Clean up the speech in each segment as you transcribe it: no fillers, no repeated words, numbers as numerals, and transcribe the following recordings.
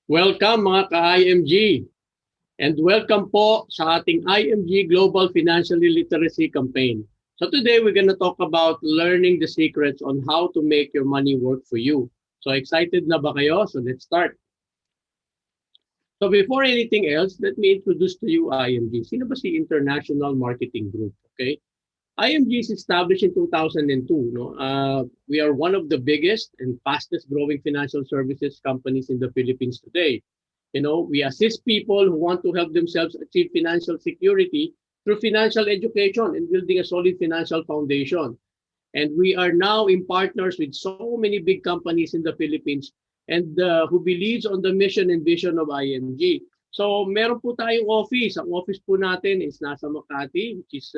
Welcome mga ka-IMG and welcome po sa ating IMG Global Financial Literacy Campaign. So today we're going to talk about learning the secrets on how to make your money work for you. So excited na ba kayo? So let's start. So before anything else, let me introduce to you IMG. Sino ba si International Marketing Group? Okay? IMG is established in 2002. No? We are one of the biggest and fastest growing financial services companies in the Philippines today. We assist people who want to help themselves achieve financial security through financial education and building a solid financial foundation. And we are now in partners with so many big companies in the Philippines and who believes on the mission and vision of IMG. So meron po tayong office. Ang office po natin is nasa Makati, which is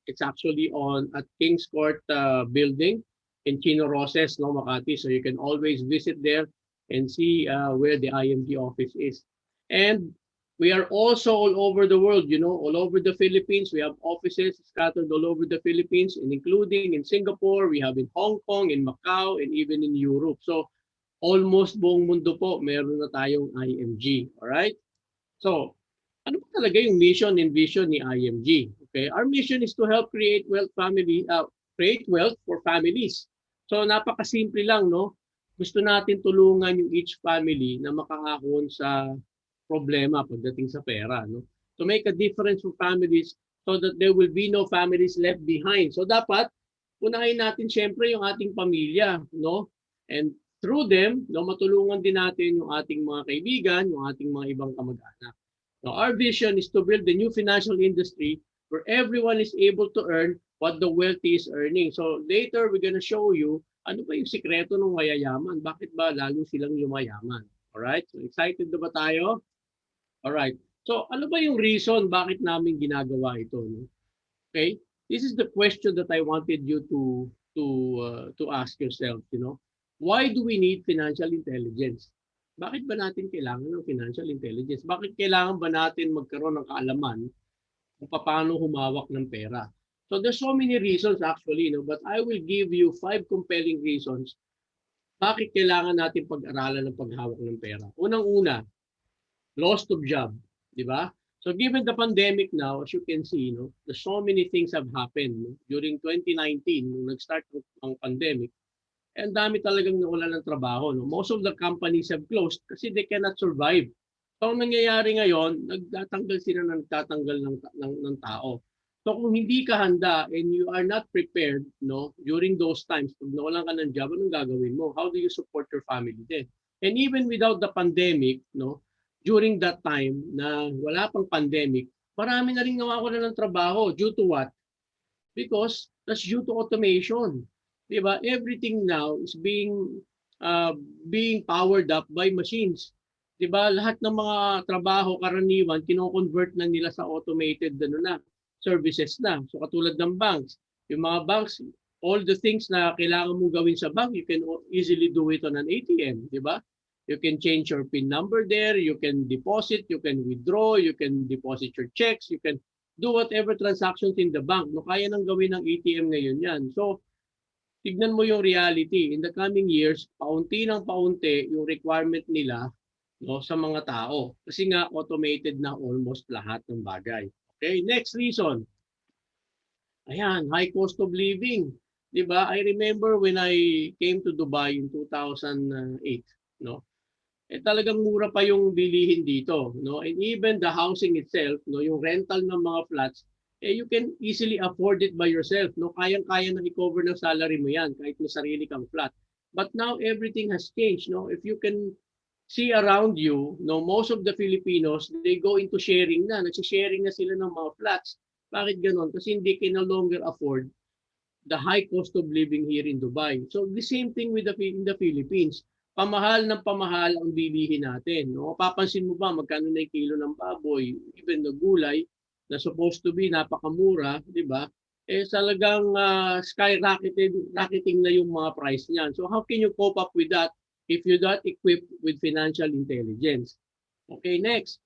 it's actually on at Kings Court building in Chino Roses, no, Makati. So you can always visit there and see where the IMG office is. And we are also all over the world, all over the Philippines. We have offices scattered all over the Philippines, and including in Singapore, we have in Hong Kong, in Macau, and even in Europe. So almost buong mundo po, meron na tayong IMG. Alright? So, ano ba talaga yung mission and vision ni IMG? Okay, our mission is to help create wealth for families. So napakasimple lang, no? Gusto natin tulungan yung each family na makahahon sa problema pagdating sa pera, no? To make a difference for families so that there will be no families left behind. So dapat unahin natin siyempre yung ating pamilya, no? And through them, no, matulungan din natin yung ating mga kaibigan, yung ating mga ibang kamag-anak. Now, our vision is to build the new financial industry where everyone is able to earn what the wealthy is earning. So later, we're gonna show you ano ba yung sikreto ng mayayaman. Bakit ba lalo silang yumayaman? Alright? So excited na ba tayo? Alright. So ano ba yung reason bakit namin ginagawa ito? No? Okay? This is the question that I wanted you to ask yourself, Why do we need financial intelligence? Bakit ba natin kailangan ng financial intelligence? Bakit kailangan ba natin magkaroon ng kaalaman kung paano humawak ng pera? So there's so many reasons actually, but I will give you 5 compelling reasons bakit kailangan natin pag-aralan ng paghawak ng pera. Unang-una, loss of job, di ba? So given the pandemic now, as you can see, there's so many things have happened during 2019 nung nag-start ang pandemic. And dami talagang nawalan ng trabaho. No? Most of the companies have closed kasi they cannot survive. So ang nangyayari ngayon, nagtatanggal sila ng nagtatanggal ng tao. So kung hindi ka handa and you are not prepared during those times, pag nawalan ka ng job, anong gagawin mo? How do you support your family then? And even without the pandemic, during that time na wala pang pandemic, marami na rin nawawalan ng trabaho. Due to what? Because that's due to automation. Diba? Everything now is being powered up by machines. Diba? Lahat ng mga trabaho karaniwan kino-convert na nila sa automated services na. So katulad ng banks, yung mga banks, all the things na kailangan mong gawin sa bank, you can easily do it on an ATM, diba? You can change your PIN number there, you can deposit, you can withdraw, you can deposit your checks, you can do whatever transactions in the bank. No, kaya nang gawin ng ATM ngayon yan. So, tignan mo yung reality. In the coming years, paunti ng paunti yung requirement nila sa mga tao. Kasi nga, automated na almost lahat ng bagay. Okay, next reason. Ayan, high cost of living. Diba? I remember when I came to Dubai in 2008, talagang mura pa yung bilihin dito, And even the housing itself, yung rental ng mga flats, you can easily afford it by yourself, Kayang-kaya na i-cover ng salary mo 'yan kahit may sarili kang flat. But now everything has changed, If you can see around you, most of the Filipinos, they go into sharing na, nagsi-sharing na sila ng mga flats. Bakit ganoon? Kasi hindi can no longer afford the high cost of living here in Dubai. So the same thing with in the Philippines. Pamahal ng pamahal ang bilihin natin. Papansin mo ba magkano na yung kilo ng baboy, even the gulay na supposed to be napakamura, di ba? Talagang rocketing na yung mga price niyan. So how can you cope up with that if you're not equipped with financial intelligence? Okay, next.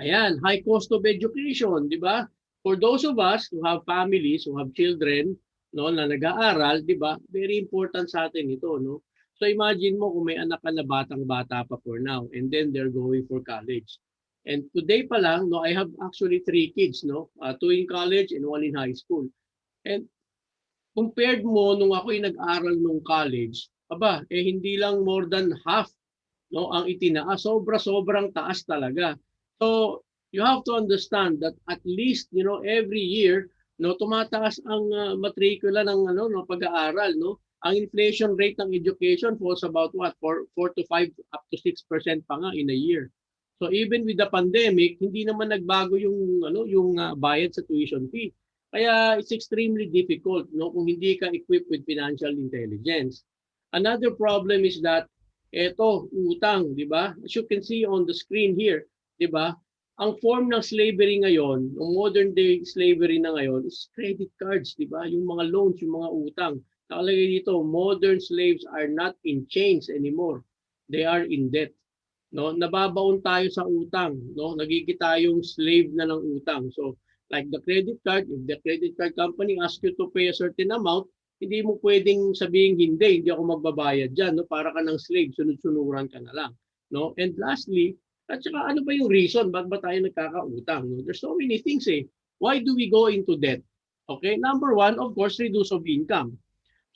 Ayan, high cost of education, di ba? For those of us who have families, who have children, na nag-aaral, di ba? Very important sa atin ito, So imagine mo kung may anak ka na batang-bata pa for now and then they're going for college. And today pa lang, no, I have actually 3 kids, no, 2 in college and 1 in high school. And compared mo nung ako'y nag-aral nung college, aba, hindi lang more than half, no, ang itinaas. Sobrang taas talaga. So, you have to understand that at least, every year, no, tumataas ang matrikula ng no, pag-aaral, no. Ang inflation rate ng education falls about what? 4 to 5 up to 6% pa nga in a year. So even with the pandemic, hindi naman nagbago yung bayad sa tuition fee. Kaya it's extremely difficult, no, kung hindi ka equipped with financial intelligence. Another problem is that eto, utang, di ba? As you can see on the screen here, di ba? Ang form ng slavery ngayon, ng modern day slavery na ngayon is credit cards, di ba? Yung mga loans, yung mga utang. Nakalagay dito, modern slaves are not in chains anymore. They are in debt. No, nababaon tayo sa utang, no? Nagiging tayong slave na ng utang. So, like the credit card, if the credit card company asks you to pay a certain amount, hindi mo pwedeng sabihin hindi ako magbabayad diyan, no? Para ka ng slave, sunod-sunuran ka na lang, no? And lastly, at saka ano ba yung reason bakit ba tayo nagkakautang, no? There's so many things eh. Why do we go into debt? Okay, number one, of course, reduce of income.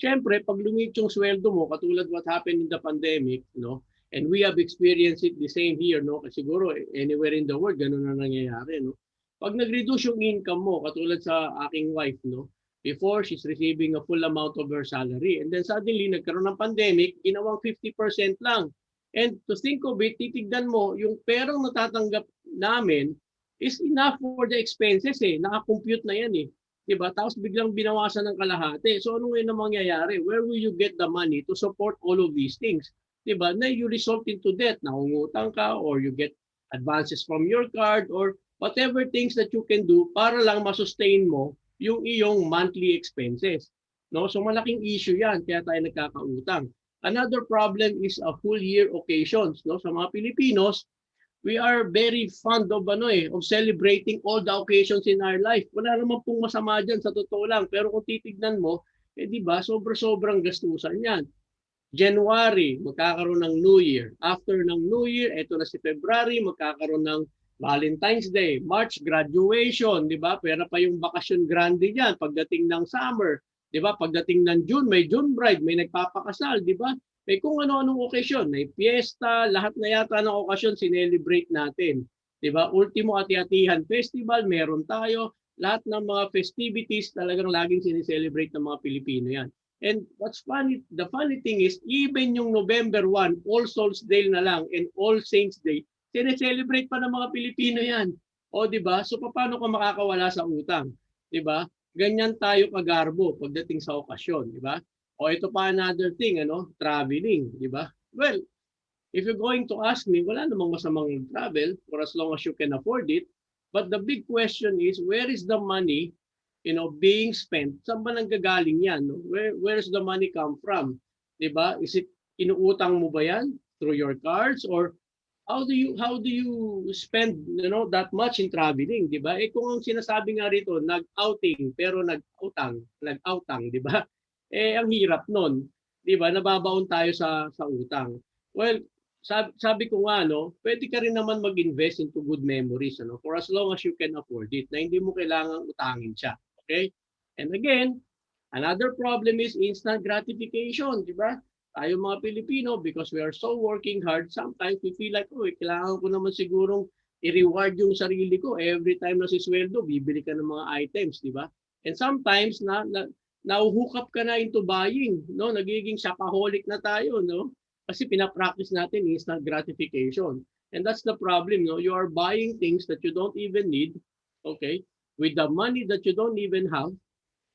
Siyempre, pag lumit yung sweldo mo, katulad what happened in the pandemic, no? And we have experienced it the same here, no? Kasi siguro anywhere in the world, ganun na nangyayari, no? Pag nag-reduce yung income mo, katulad sa aking wife, no? Before, she's receiving a full amount of her salary. And then suddenly, nagkaroon ng pandemic, ginawang 50% lang. And to think of it, titignan mo, yung perang natatanggap namin is enough for the expenses eh. Nakakompute na yan eh. Diba? Tapos biglang binawasan ng kalahati. So ano ngayon ang mangyayari? Where will you get the money to support all of these things? Diba? Na you result into debt. Nangungutang ka or you get advances from your card or whatever things that you can do para lang masustain mo yung iyong monthly expenses. No? So malaking issue yan. Kaya tayo nagkakautang. Another problem is a full year occasions. No? Sa mga Pilipinos, we are very fond of of celebrating all the occasions in our life. Wala naman pong masama diyan sa totoo lang, pero kung titignan mo, di ba, sobrang gastusan 'yan. January, magkakaroon ng New Year. After ng New Year, eto na si February, magkakaroon ng Valentine's Day, March graduation, di ba? Pera pa yung bakasyon grande diyan pagdating ng summer, di ba? Pagdating ng June, may June bride, may nagpapakasal, di ba? May kung ano-anong okasyon, may piyesta, lahat na yata ng okasyon sinelebrate natin. 'Di ba? Ultimo Ati-Atihan Festival, meron tayo. Lahat ng mga festivities talagang laging sineselebrate ng mga Pilipino 'yan. And what's funny, the funny thing is, even yung November 1, All Souls Day na lang and All Saints Day, sineselebrate pa ng mga Pilipino 'yan. O 'di ba? So paano ka makakawala sa utang? 'Di ba? Ganyan tayo kagarbo pagdating sa okasyon, 'di ba? O ito pa another thing, traveling, di ba? Well, if you're going to ask me, wala namang masamang travel for as long as you can afford it. But the big question is, where is the money, being spent? Saan ba nanggagaling yan? No? Where's the money come from? Di ba? Is it inuutang mo ba yan through your cards or how do you spend that much in traveling, di ba? Kung ang sinasabi nga rito nag-outing pero nag-outang, di ba? Ang hirap nun, 'di ba? Nababaon tayo sa utang. Well, sabi ko nga pwede ka rin naman mag-invest into good memories for as long as you can afford it na hindi mo kailangang utangin siya. Okay? And again, another problem is instant gratification, 'di ba? Tayo mga Pilipino, because we are so working hard, sometimes we feel like, kailangan ko naman sigurong i-reward yung sarili ko every time na sisweldo, bibili ka ng mga items, 'di ba? And sometimes now-hook up ka na into buying, no? Nagiging shopaholic na tayo, no? Kasi pinapractice natin instant gratification. And that's the problem, no? You are buying things that you don't even need, okay? With the money that you don't even have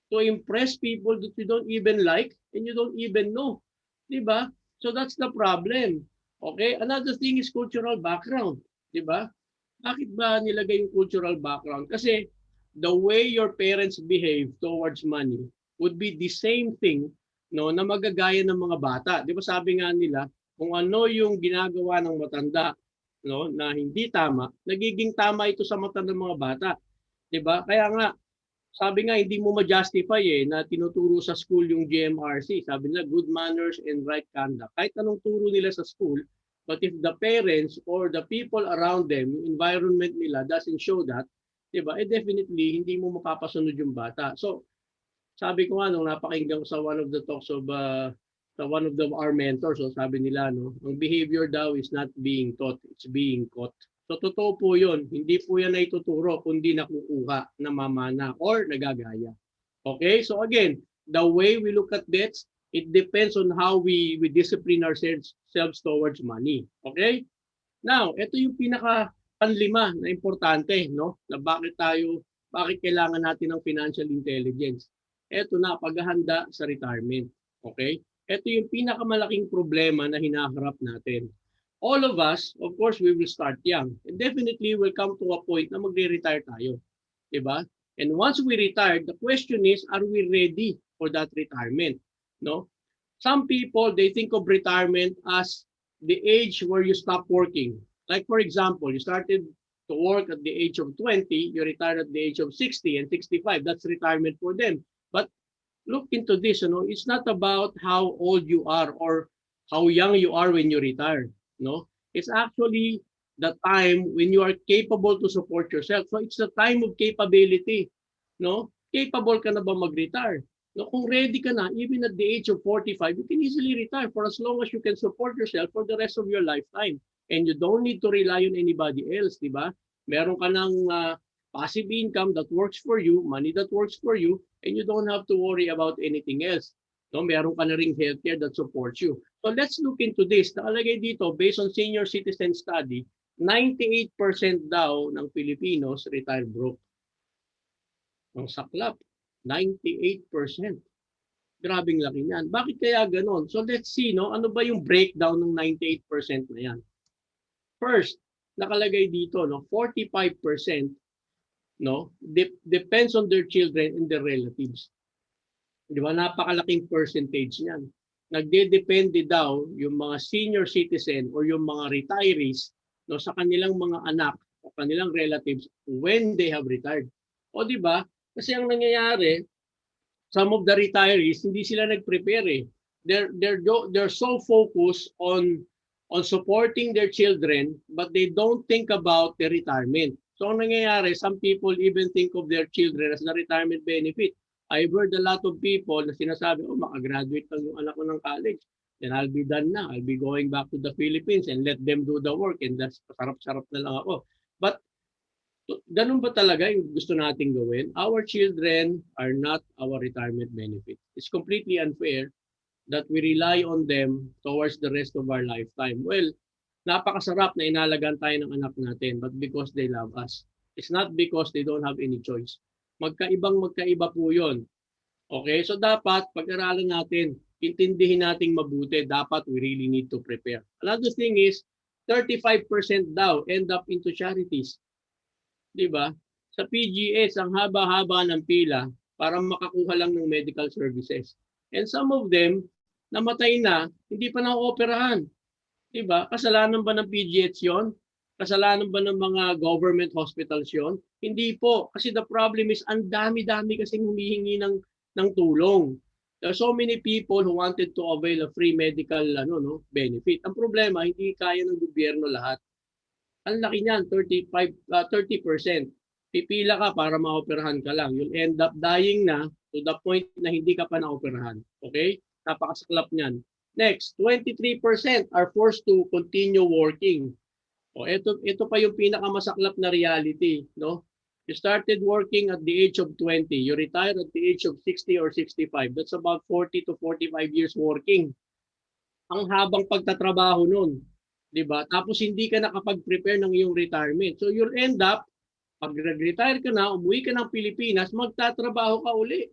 to impress people that you don't even like and you don't even know. 'Di ba? So that's the problem. Okay? Another thing is cultural background, 'di ba? Bakit ba nilagay yung cultural background? Kasi the way your parents behave towards money would be the same thing na magagaya ng mga bata. 'Di ba sabi nga nila, kung ano yung ginagawa ng matanda na hindi tama, nagiging tama ito sa mata ng mga bata. 'Di ba? Kaya nga sabi nga hindi mo ma-justify na tinuturo sa school yung GMRC. Sabi nila good manners and right conduct. Kahit anong turo nila sa school, but if the parents or the people around them, yung environment nila doesn't show that, 'di ba? Definitely hindi mo mapapasunod yung bata. So, sabi ko nga nung napakinggan ko sa one of the talks of our mentors, so sabi nila ang behavior daw is not being taught, it's being caught. So totoo po 'yun, hindi po 'yan naituturo kundi nakukuha, namamana or nagagaya. Okay? So again, the way we look at debts, it depends on how we discipline ourselves towards money. Okay? Now, ito yung pinaka panlima na importante, na bakit kailangan natin ng financial intelligence. Ito na, paghahanda sa retirement. Okay? Ito yung pinakamalaking problema na hinaharap natin. All of us, of course, we will start young. And definitely, will come to a point na magre-retire tayo. Diba? And once we retire, the question is, are we ready for that retirement? No? Some people, they think of retirement as the age where you stop working. Like for example, you started to work at the age of 20, you retired at the age of 60 and 65. That's retirement for them. But look into this, it's not about how old you are or how young you are when you retire. It's actually the time when you are capable to support yourself. So it's the time of capability. Capable ka na ba mag-retire? Kung ready ka na, even at the age of 45, you can easily retire for as long as you can support yourself for the rest of your lifetime. And you don't need to rely on anybody else, di ba? Meron ka ng passive income that works for you, money that works for you, and you don't have to worry about anything else. Meron ka na ring healthcare that supports you. So let's look into this. Nakalagay dito, based on senior citizen study, 98% daw ng Filipinos retire broke. Ang saklap, 98%. Grabing laki niyan. Bakit kaya ganon? So let's see, ano ba yung breakdown ng 98% na yan? First, nakalagay dito, 45%, depends on their children and their relatives. Di ba? Napakalaking percentage niyan. Nagdedepende daw yung mga senior citizen or yung mga retirees sa kanilang mga anak o kanilang relatives when they have retired. O di ba? Kasi ang nangyayari, some of the retirees hindi sila nag-prepare. They're so focused on supporting their children, but they don't think about the retirement. So ang nangyayari, some people even think of their children as the retirement benefit. I've heard a lot of people na sinasabi, makagraduate lang yung anak ko ng college. Then I'll be done na. I'll be going back to the Philippines and let them do the work and that's sarap-sarap na lang ako. But ganun ba talaga yung gusto nating gawin? Our children are not our retirement benefit. It's completely unfair that we rely on them towards the rest of our lifetime. Well, napakasarap na inalagaan tayo ng anak natin, but because they love us. It's not because they don't have any choice. Magkaiba po yun. Okay? So dapat, pag-aralan natin, intindihin nating mabuti, dapat we really need to prepare. Another thing is, 35% daw end up into charities. Diba? Sa PGS, ang haba-haba ng pila para makakuha lang ng medical services. And some of them, namatay na, hindi pa na-operahan. Diba? Kasalanan ba ng PGH yon? Kasalanan ba ng mga government hospitals yon? Hindi po. Kasi the problem is, ang dami-dami kasing humihingi ng tulong. There are so many people who wanted to avail a free medical benefit. Ang problema, hindi kaya ng gobyerno lahat. Ang laki niyan, 30%. Pipila ka para maoperahan ka lang. You'll end up dying na to the point na hindi ka pa naoperahan. Okay? Napakasaklap niyan. Next, 23% are forced to continue working. Ito pa yung pinakamasaklap na reality. You started working at the age of 20. You retired at the age of 60 or 65. That's about 40 to 45 years working. Ang habang pagtatrabaho nun. Diba? Tapos hindi ka nakapag-prepare ng iyong retirement. So you'll end up, pag retire ka na, umuwi ka ng Pilipinas, magtatrabaho ka uli.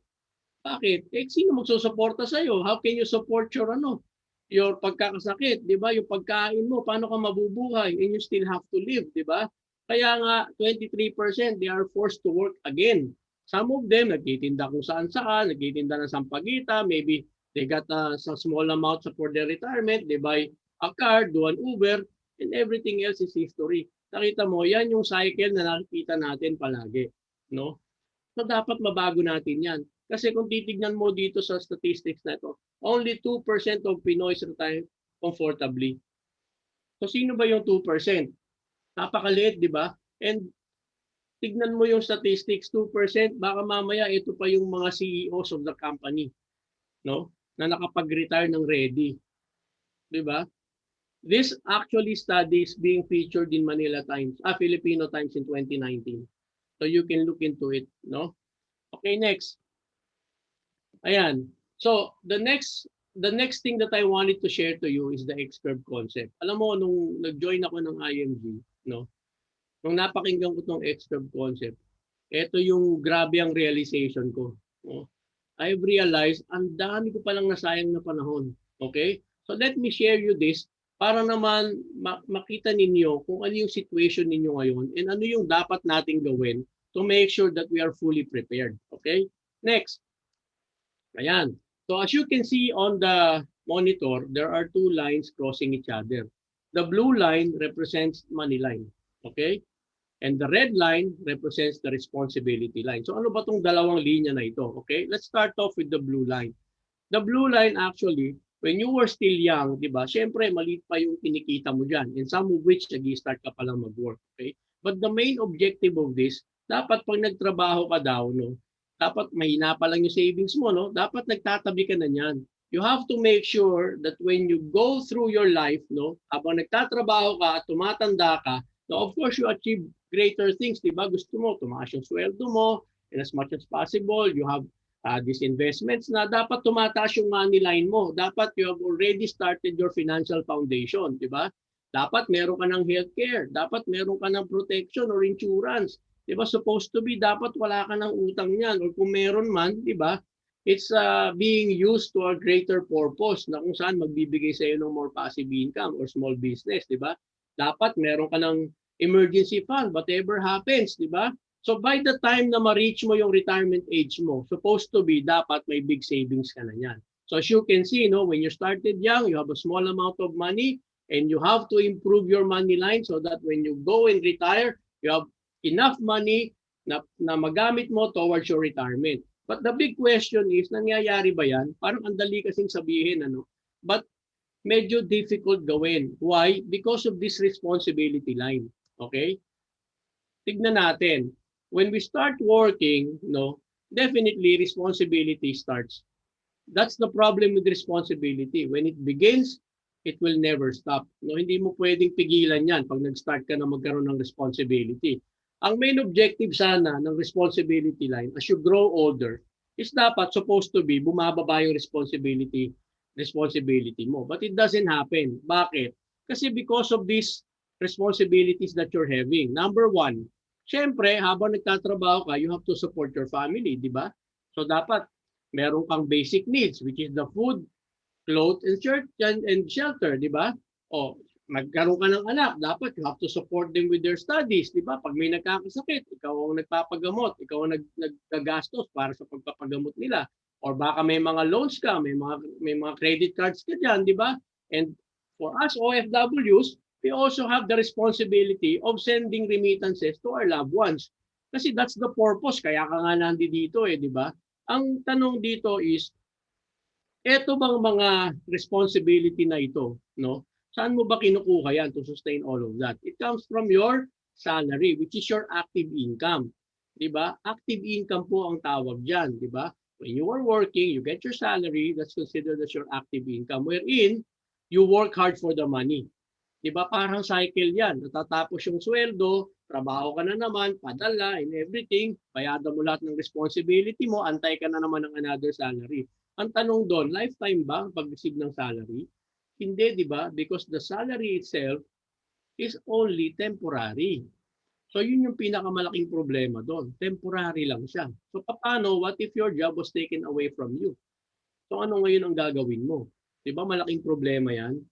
Bakit? Sino magsusuporta sa'yo? How can you support your pagkakasakit? Diba? Yung pagkain mo, paano ka mabubuhay? And you still have to live, diba? Kaya nga, 23% they are forced to work again. Some of them, nagtitinda kung saan-saan, nagtitinda ng sampagita, maybe they got some small amount for their retirement, they buy a car, do an Uber, and everything else is history. Nakita mo, yan yung cycle na nakikita natin palagi. So dapat mabago natin yan. Kasi kung titignan mo dito sa statistics na ito, only 2% of Pinoys retire comfortably. So sino ba yung 2%? Napakaliit, di ba? And tignan mo yung statistics, 2%, baka mamaya ito pa yung mga CEOs of the company, no? Na nakapag-retire ng ready, di ba? This actually study is being featured in Manila Times, Filipino Times in 2019. So you can look into it, no? Okay, next. Ayan. So the next thing that I wanted to share to you is the X-curve concept. Alam mo nung nag-join ako ng IMG, no? Nung napakinggan ko tong X-curve concept, ito yung grabe ang realization ko, no? I've realized ang dami ko palang nasayang na panahon. Okay? So let me share you this para naman makita ninyo kung ano yung situation ninyo ngayon and ano yung dapat nating gawin to make sure that we are fully prepared. Okay? Next. Ayan. So as you can see on the monitor, there are two lines crossing each other. The blue line represents money line. Okay? And the red line represents the responsibility line. So ano ba tong dalawang linya na ito? Okay? Let's start off with the blue line. The blue line actually, when you were still young, di ba? Siyempre, maliit pa yung kinikita mo dyan. And some of which, nag-start ka pa lang mag-work. Okay? But the main objective of this, dapat pag nagtrabaho ka daw, no? Dapat mahina pa lang yung savings mo, no? Dapat nagtatabi ka na niyan. You have to make sure that when you go through your life, no? Habang nagtatrabaho ka, tumatanda ka, no, of course, you achieve greater things, di ba? Gusto mo, tumaas yung sweldo mo, and as much as possible, you have these investments na dapat tumataas yung money line mo. Dapat you have already started your financial foundation, di ba? Dapat meron ka ng healthcare. Dapat meron ka ng protection or insurance. Di ba? Supposed to be, dapat wala ka ng utang niyan. Or kung meron man, di ba? It's being used to a greater purpose na kung saan magbibigay sa iyo ng more passive income or small business, di ba? Dapat meron ka ng emergency fund, whatever happens, di ba? So by the time na ma-reach mo yung retirement age mo, supposed to be, dapat may big savings ka na yan. So as you can see, no, when you started young, you have a small amount of money and you have to improve your money line so that when you go and retire, you have enough money na magamit mo towards your retirement. But the big question is, nangyayari ba yan? Parang ang dali kasing sabihin, ano? But medyo difficult gawin. Why? Because of this responsibility line. Okay? Tignan natin. When we start working, no, definitely responsibility starts. That's the problem with responsibility. When it begins, it will never stop. No, hindi mo pwedeng pigilan yan pag nag-start ka na magkaroon ng responsibility. Ang main objective sana ng responsibility line as you grow older is dapat supposed to be bumababa yung responsibility mo. But it doesn't happen. Bakit? Kasi because of these responsibilities that you're having. Number one, syempre, habang nagtatrabaho ka, you have to support your family, di ba? So dapat meron kang basic needs, which is the food, clothes, and shelter, di ba? O, magkaroon ka ng anak, dapat you have to support them with their studies, di ba? Pag may nagkakasakit, ikaw ang nagpapagamot, ikaw ang naggagastos para sa pagpapagamot nila. Or baka may mga loans ka, may mga credit cards ka diyan, di ba? And for us OFWs, we also have the responsibility of sending remittances to our loved ones. Kasi that's the purpose, kaya ka nga nandito eh, di ba? Ang tanong dito is, eto bang mga responsibility na ito, no? Saan mo ba kinukuha yan to sustain all of that? It comes from your salary, which is your active income. Di ba? Active income po ang tawag dyan, di ba? When you are working, you get your salary, that's considered as your active income, wherein you work hard for the money. Di ba? Parang cycle yan. Natatapos yung sweldo, trabaho ka na naman, padala, and everything, bayada mo lahat ng responsibility mo, antay ka na naman ng another salary. Ang tanong doon, lifetime ba pag-receive ng salary? Hindi, di ba? Because the salary itself is only temporary. So yun yung pinakamalaking problema doon. Temporary lang siya. So paano, what if your job was taken away from you? So ano ngayon ang gagawin mo? Di ba? Malaking problema yan.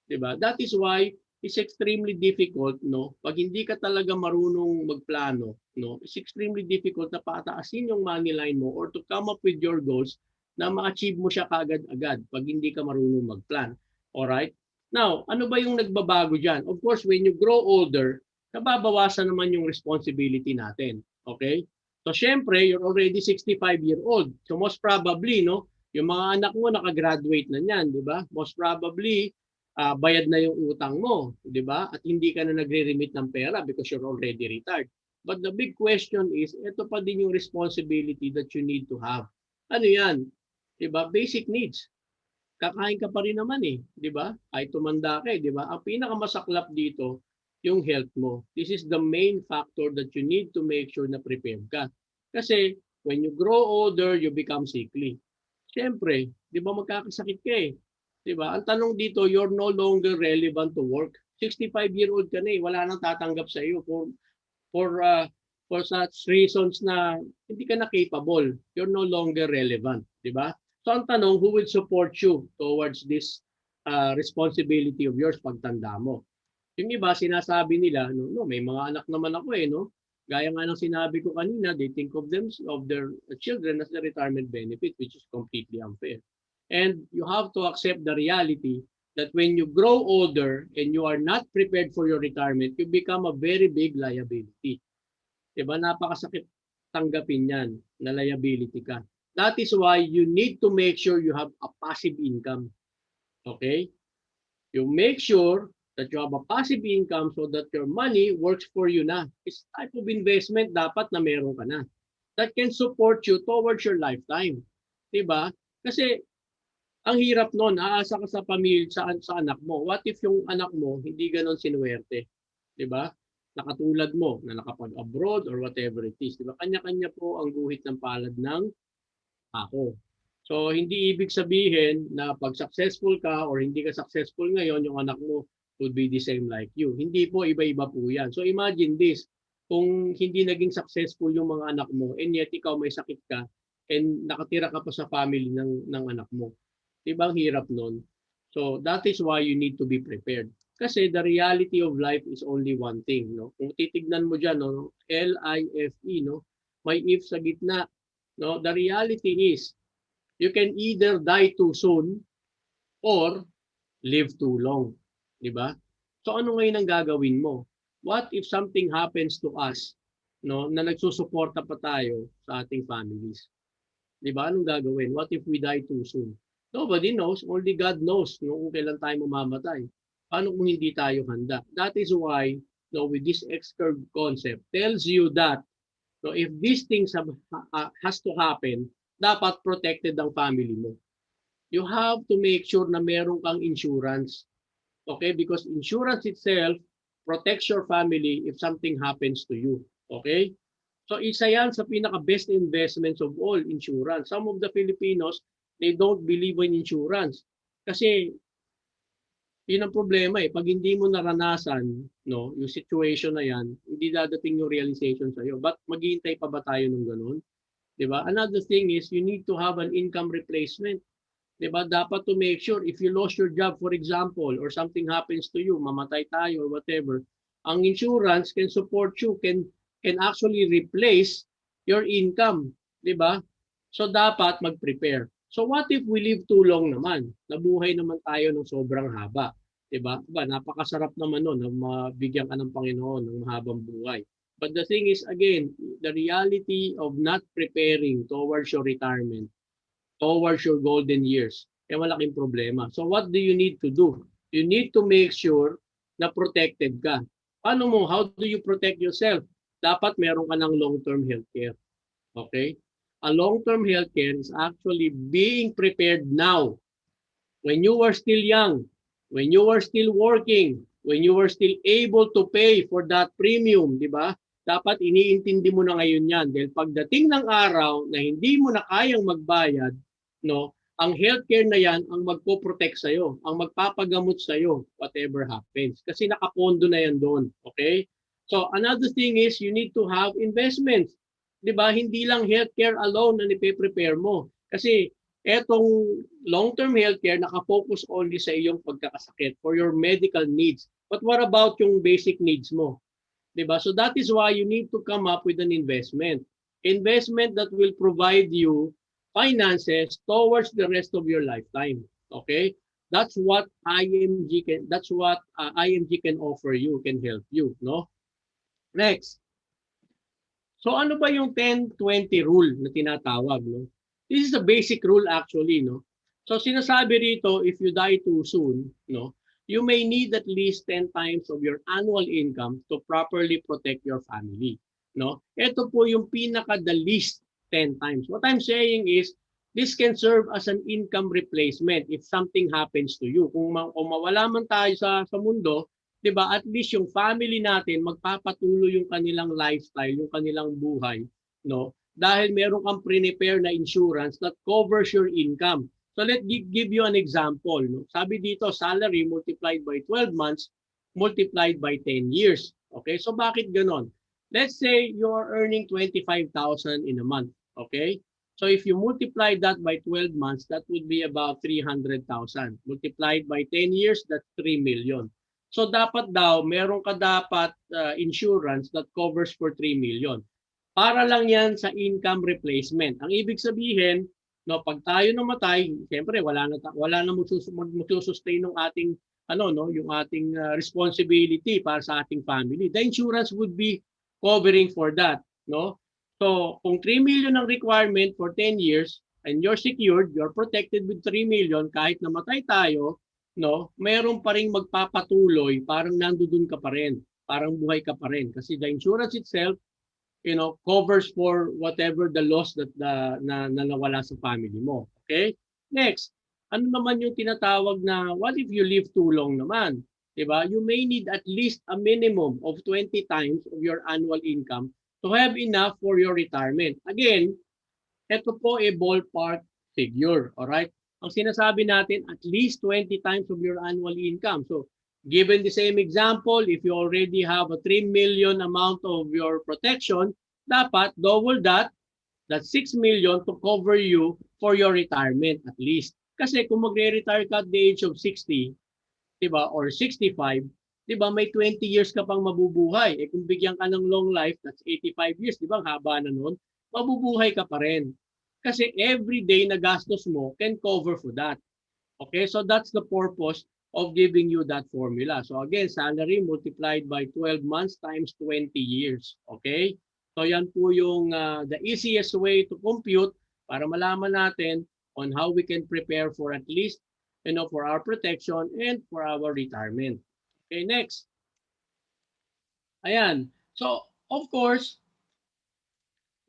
Di ba? That is why it's extremely difficult, no? Pag hindi ka talaga marunong magplano, no? It's extremely difficult na pataasin yung money line mo or to come up with your goals na ma-achieve mo siya kagad-agad pag hindi ka marunong magplan. Alright? Now, ano ba yung nagbabago dyan? Of course, when you grow older, nababawasan naman yung responsibility natin. Okay? So syempre, you're already 65-year-old. So most probably, no, yung mga anak mo nakagraduate na niyan, di ba? Most probably, bayad na yung utang mo, di ba? At hindi ka na nagre-remit ng pera because you're already retired. But the big question is, ito pa din yung responsibility that you need to have. Ano yan? Di ba? Basic needs. Kakain ka pa rin naman eh, di ba? Ay tumanda ka eh, di ba? Ang pinakamasaklap dito, yung health mo. This is the main factor that you need to make sure na prepared ka. Kasi when you grow older, you become sickly. Siyempre, di ba magkakasakit ka eh. Di ba? Ang tanong dito, you're no longer relevant to work. 65-year-old ka na eh, wala nang tatanggap sa iyo for uh, for such reasons na hindi ka na capable. You're no longer relevant, di ba? So ang tanong, who will support you towards this responsibility of yours pagtanda mo? Yung iba, sinasabi nila, no, may mga anak naman ako eh, no? Gaya nga ng sinabi ko kanina, they think of them, of their children as the retirement benefit, which is completely unfair. And you have to accept the reality that when you grow older and you are not prepared for your retirement, you become a very big liability. Diba? Napakasakit tanggapin yan na liability ka. That is why you need to make sure you have a passive income. Okay? You make sure that you have a passive income so that your money works for you na. It's type of investment dapat na meron ka na. That can support you towards your lifetime. Diba? Kasi ang hirap nun, aasa ka sa pamilya, sa anak mo. What if yung anak mo hindi ganon sinuwerte? Diba? Nakatulad mo na nakapag-abroad or whatever it is. Diba? Kanya-kanya po ang guhit ng palad ng ako. So, hindi ibig sabihin na pag successful ka or hindi ka successful ngayon, yung anak mo would be the same like you. Hindi po, iba-iba po yan. So, imagine this. Kung hindi naging successful yung mga anak mo and yet ikaw may sakit ka and nakatira ka pa sa family ng anak mo. Diba ang hirap nun? So, that is why you need to be prepared. Kasi the reality of life is only one thing. No? Kung titignan mo dyan, no? L-I-F-E, no? May if sa gitna. No? The reality is, you can either die too soon or live too long. Diba? So, ano ngayon ang gagawin mo? What if something happens to us, no, na nagsusuporta pa tayo sa ating families? Diba? Anong gagawin? What if we die too soon? Nobody knows. Only God knows kung kailan tayo mamamatay. Paano kung hindi tayo handa? That is why, no, with this X-curve concept, tells you that no, if these things has to happen, dapat protected ang family mo. You have to make sure na meron kang insurance. Okay? Because insurance itself protects your family if something happens to you. Okay? So isa yan sa pinaka-best investments of all, insurance. Some of the Filipinos, they don't believe in insurance. Kasi yun ang problema eh. Pag hindi mo naranasan no, yung situation na yan, hindi dadating yung realization sa'yo. But maghihintay pa ba tayo ng ganun? Diba? Another thing is you need to have an income replacement. Diba? Dapat to make sure if you lost your job, for example, or something happens to you, mamatay tayo or whatever, ang insurance can support you, can actually replace your income. Diba? So dapat mag-prepare. So what if we live too long naman? Nabuhay naman tayo ng sobrang haba. Diba? Diba? Napakasarap naman nun na mabigyan ka ng Panginoon ng mahabang buhay. But the thing is, again, the reality of not preparing towards your retirement, towards your golden years, ay malaking problema. So what do you need to do? You need to make sure na protected ka. Paano mo? How do you protect yourself? Dapat meron ka ng long-term healthcare. Okay? A long-term healthcare is actually being prepared now. When you were still young, when you were still working, when you were still able to pay for that premium, di ba? Dapat iniintindi mo na ngayon yan. Dahil pagdating ng araw na hindi mo na kayang magbayad, no, ang healthcare na yan ang magpo-protect sa'yo, ang magpapagamot sa'yo, whatever happens. Kasi nakapondo na yan doon. Okay? So another thing is you need to have investments. 'Di ba? Hindi lang healthcare alone na ipe-prepare mo. Kasi etong long-term healthcare naka-focus only sa iyong pagkakasakit for your medical needs. But what about yung basic needs mo? 'Di ba? So that is why you need to come up with an investment. Investment that will provide you finances towards the rest of your lifetime. Okay? That's what IMG can offer you, can help you, no? Next. So ano ba yung 10-20 rule na tinatawag, no? This is a basic rule actually, no? So sinasabi rito, if you die too soon, no, you may need at least 10 times of your annual income to properly protect your family, no? Ito po yung pinaka the least 10 times. What I'm saying is this can serve as an income replacement if something happens to you. Kung mawala man tayo sa mundo, 'di ba? At least yung family natin magpapatuloy yung kanilang lifestyle, yung kanilang buhay, no? Dahil meron kang prepare na insurance that covers your income. So give you an example, no? Sabi dito, salary multiplied by 12 months multiplied by 10 years. Okay? So bakit ganon? Let's say you're earning 25,000 in a month, okay? So if you multiply that by 12 months, that would be about 300,000. Multiplied by 10 years, that's 3 million. So dapat daw, meron ka dapat insurance that covers for 3 million. Para lang yan sa income replacement. Ang ibig sabihin, no, pag tayo namatay, siyempre wala na magsusustain ng ating yung ating responsibility para sa ating family. The insurance would be covering for that, no? So, kung 3 million ang requirement for 10 years and you're secured, you're protected with 3 million kahit namatay tayo, no? Meron pa ring magpapatuloy, parang nandoon ka pa rin, parang buhay ka pa rin kasi the insurance itself covers for whatever the loss that na nawala sa family mo. Okay? Next, ano naman yung tinatawag na what if you live too long naman? 'Di ba? You may need at least a minimum of 20 times of your annual income to have enough for your retirement. Again, ito po a ballpark figure, all right? Ang sinasabi natin at least 20 times of your annual income. So, given the same example, if you already have a 3 million amount of your protection, dapat double that, that's 6 million to cover you for your retirement at least. Kasi kung magre-retire ka at the age of 60, 'di ba, or 65, 'di ba, may 20 years ka pang mabubuhay. Eh kung bigyan ka ng long life, that's 85 years, 'di ba, haba na noon, mabubuhay ka pa rin. Kasi every day na gastos mo can cover for that. Okay, so that's the purpose of giving you that formula. So again, salary multiplied by 12 months times 20 years. Okay? So yan po yung the easiest way to compute para malaman natin on how we can prepare for at least, for our protection and for our retirement. Okay, next. Ayan. So, of course,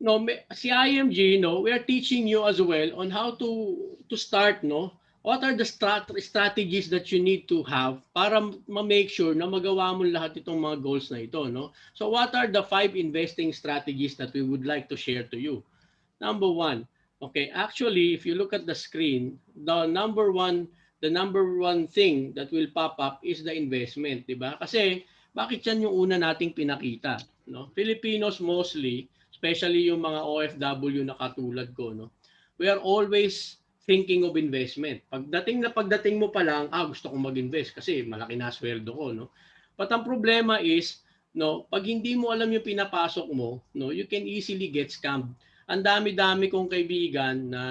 no, si IMG, no, we are teaching you as well on how to start, no? What are the strategies that you need to have para ma-make sure na magawa mo lahat itong mga goals na ito, no? So what are the 5 investing strategies that we would like to share to you? Number 1, okay, actually, if you look at the screen, the number one thing that will pop up is the investment, di ba? Kasi bakit yan yung una nating pinakita, no? Filipinos mostly, especially yung mga OFW na katulad ko, no? We are always thinking of investment. Pagdating mo pa lang, gusto kong mag-invest kasi malaki na sweldo ko, no? But ang problema is, no, pag hindi mo alam yung pinapasok mo, no, you can easily get scammed. Ang dami-dami kong kaibigan na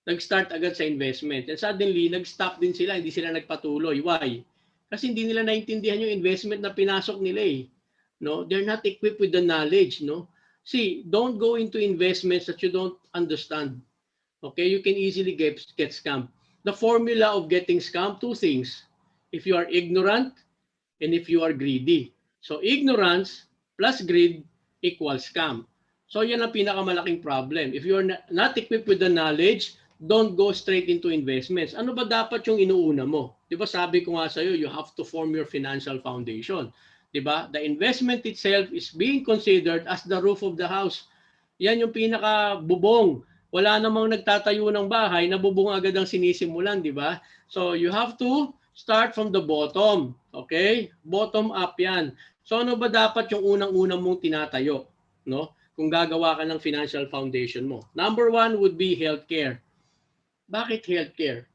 nag-start agad sa investment and suddenly nag-stop din sila, hindi sila nagpatuloy. Why? Kasi hindi nila naintindihan yung investment na pinasok nila eh. No, they're not equipped with the knowledge, no? See, don't go into investments that you don't understand. Okay, you can easily get scammed. The formula of getting scammed, 2 things. If you are ignorant and if you are greedy. So ignorance plus greed equals scam. So yan ang pinakamalaking problem. If you are not equipped with the knowledge, don't go straight into investments. Ano ba dapat yung inuuna mo? 'Di ba sabi ko nga sa iyo, you have to form your financial foundation. 'Di ba? The investment itself is being considered as the roof of the house. Yan yung pinaka bubong. Wala namang nagtatayo ng bahay, nabubong agad ang sinisimulan, 'di ba? So you have to start from the bottom. Okay? Bottom up 'yan. So ano ba dapat yung unang-unang mong tinatayo, no? Kung gagawa ka ng financial foundation mo. Number 1 would be healthcare. Bakit healthcare?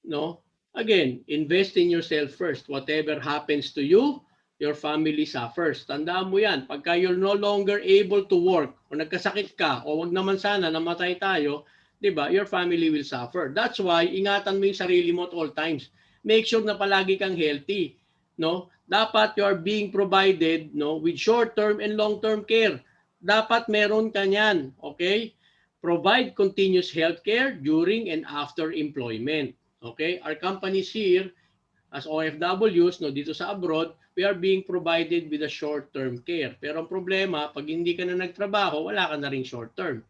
No? Again, invest in yourself first. Whatever happens to you, your family suffers. Tandaan mo yan. Pagka you're no longer able to work o nagkasakit ka o wag naman sana namatay tayo, di ba, your family will suffer. That's why, ingatan mo yung sarili mo at all times. Make sure na palagi kang healthy. No? Dapat you are being provided, no, with short-term and long-term care. dapat meron ka niyan, okay? Provide continuous healthcare during and after employment. Okay? Our companies here, as OFWs, no, dito sa abroad, we are being provided with a short-term care. Pero ang problema, pag hindi ka na nagtrabaho, wala ka na ring short-term.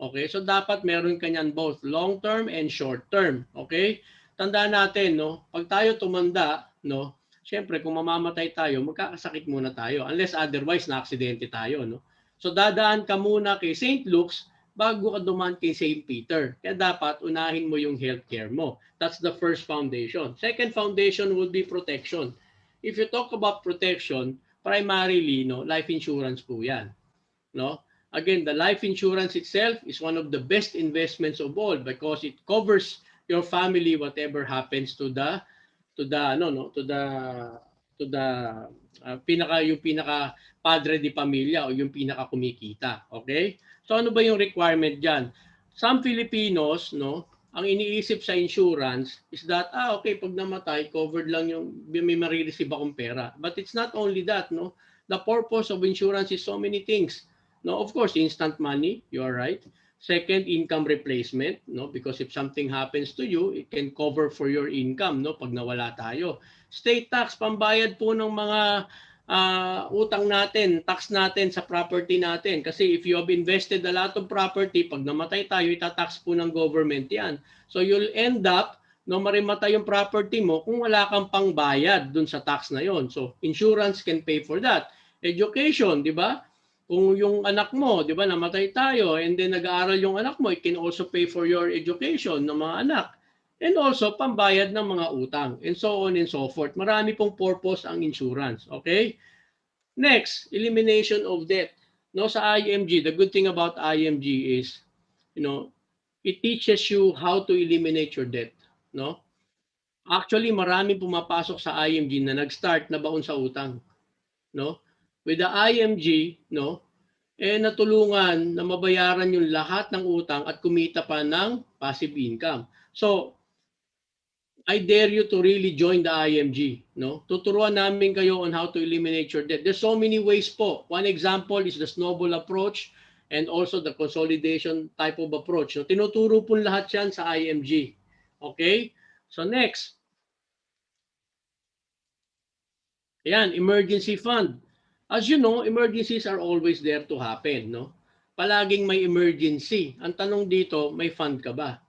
Okay? So dapat meron ka niyan both long-term and short-term. Okay? Tandaan natin, no, pag tayo tumanda, no, syempre kung mamamatay tayo, magkakasakit muna tayo unless otherwise na-aksidente tayo, no. So dadaan ka muna kay St. Luke's bago ka dumaan kay St. Peter. Kaya dapat unahin mo yung healthcare mo. That's the first foundation. Second foundation would be protection. If you talk about protection, primarily, no, life insurance po 'yan, no? Again, the life insurance itself is one of the best investments of all because it covers your family whatever happens to the ano no to the pinaka padre di pamilya o yung pinaka kumikita. Okay? So ano ba yung requirement diyan? Some Filipinos, no, ang iniisip sa insurance is that okay, pag namatay covered lang yung may marireceive akong pera. But it's not only that, no. The purpose of insurance is so many things. No, of course, instant money, you are right. Second, income replacement, no, because if something happens to you, it can cover for your income, no, pag nawala tayo. State tax, pambayad po ng mga utang natin, tax natin sa property natin. Kasi if you have invested a lot of property, pag namatay tayo, itatax po ng government yan. So you'll end up, no, marimatay yung property mo kung wala kang pangbayad dun sa tax na yon. So insurance can pay for that. Education, di ba? Kung yung anak mo, di ba, namatay tayo, and then nag-aaral yung anak mo, it can also pay for your education ng mga anak. And also, pambayad ng mga utang, and so on and so forth. Marami pong purpose ang insurance, okay? Next, elimination of debt. No, sa IMG, the good thing about IMG is, you know, it teaches you how to eliminate your debt, no? Actually, maraming pumapasok sa IMG na nag-start na baon sa utang, no? With the IMG, no, natulungan na mabayaran yung lahat ng utang at kumita pa ng passive income. So, I dare you to really join the IMG, no? Tuturuan namin kayo on how to eliminate your debt. There's so many ways po. One example is the snowball approach and also the consolidation type of approach. So, tinuturo po lahat yan sa IMG. Okay? So, next. Ayan, emergency fund. As you know, emergencies are always there to happen, no? Palaging may emergency. Ang tanong dito, may fund ka ba?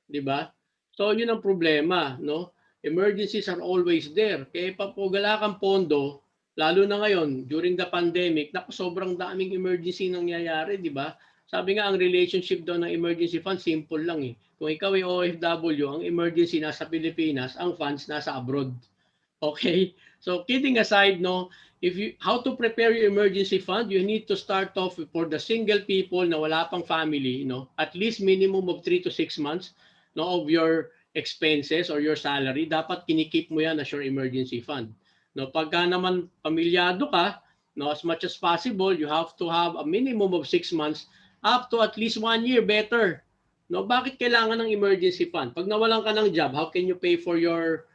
'Di ba? So, yun ang problema, no? Emergencies are always there. Kaya pa po wala kang pondo, lalo na ngayon, during the pandemic, naku, sobrang daming emergency nangyayari, 'di ba? Sabi nga, ang relationship daw ng emergency fund, simple lang eh. Kung ikaw ay OFW, ang emergency nasa Pilipinas, ang funds nasa abroad. Okay? So kidding aside, no, if you how to prepare your emergency fund, you need to start off for the single people na wala pang family, no, at least minimum of 3 to 6 months, no, of your expenses or your salary, dapat kinikip mo yan as your emergency fund. No, pagka naman pamilyado ka, no, as much as possible, you have to have a minimum of 6 months up to at least 1 year better. No, bakit kailangan ng emergency fund? Pag nawalan ka ng job, how can you pay for your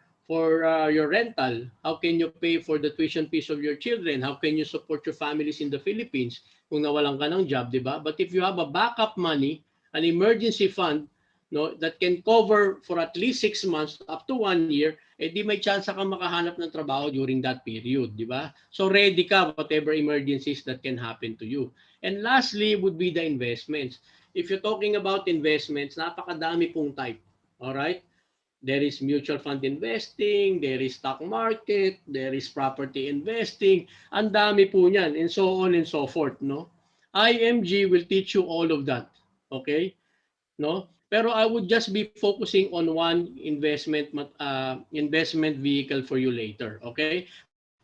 rental? How can you pay for the tuition fees of your children? How can you support your families in the Philippines kung nawalan ka ng job, di ba? But if you have a backup money, an emergency fund, no, that can cover for at least 6 months up to 1 year, di may chance ka makahanap ng trabaho during that period, di ba? So ready ka whatever emergencies that can happen to you. And lastly would be the investments. If you're talking about investments, napakadami pong type. All right? There is mutual fund investing, there is stock market, there is property investing. Ang dami po niyan, and so on and so forth, no? IMG will teach you all of that. Okay? No? Pero I would just be focusing on one investment vehicle for you later. Okay?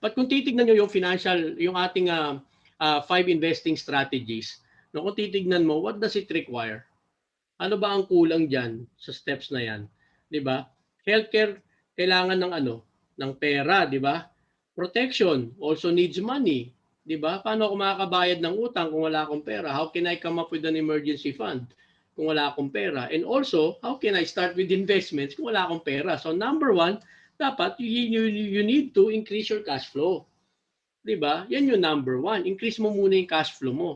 But kung titignan niyo yung ating 5 investing strategies, no, kung titignan mo, what does it require? Ano ba ang kulang diyan sa steps na 'yan? 'Di ba? Healthcare kailangan ng ng pera, 'di ba? Protection also needs money, 'di ba? Paano ako makakabayad ng utang kung wala akong pera? How can I come up with an emergency fund kung wala akong pera? And also, how can I start with investments kung wala akong pera? So number 1, dapat you need to increase your cash flow. 'Di ba? Yan yung number 1. Increase mo muna yung cash flow mo.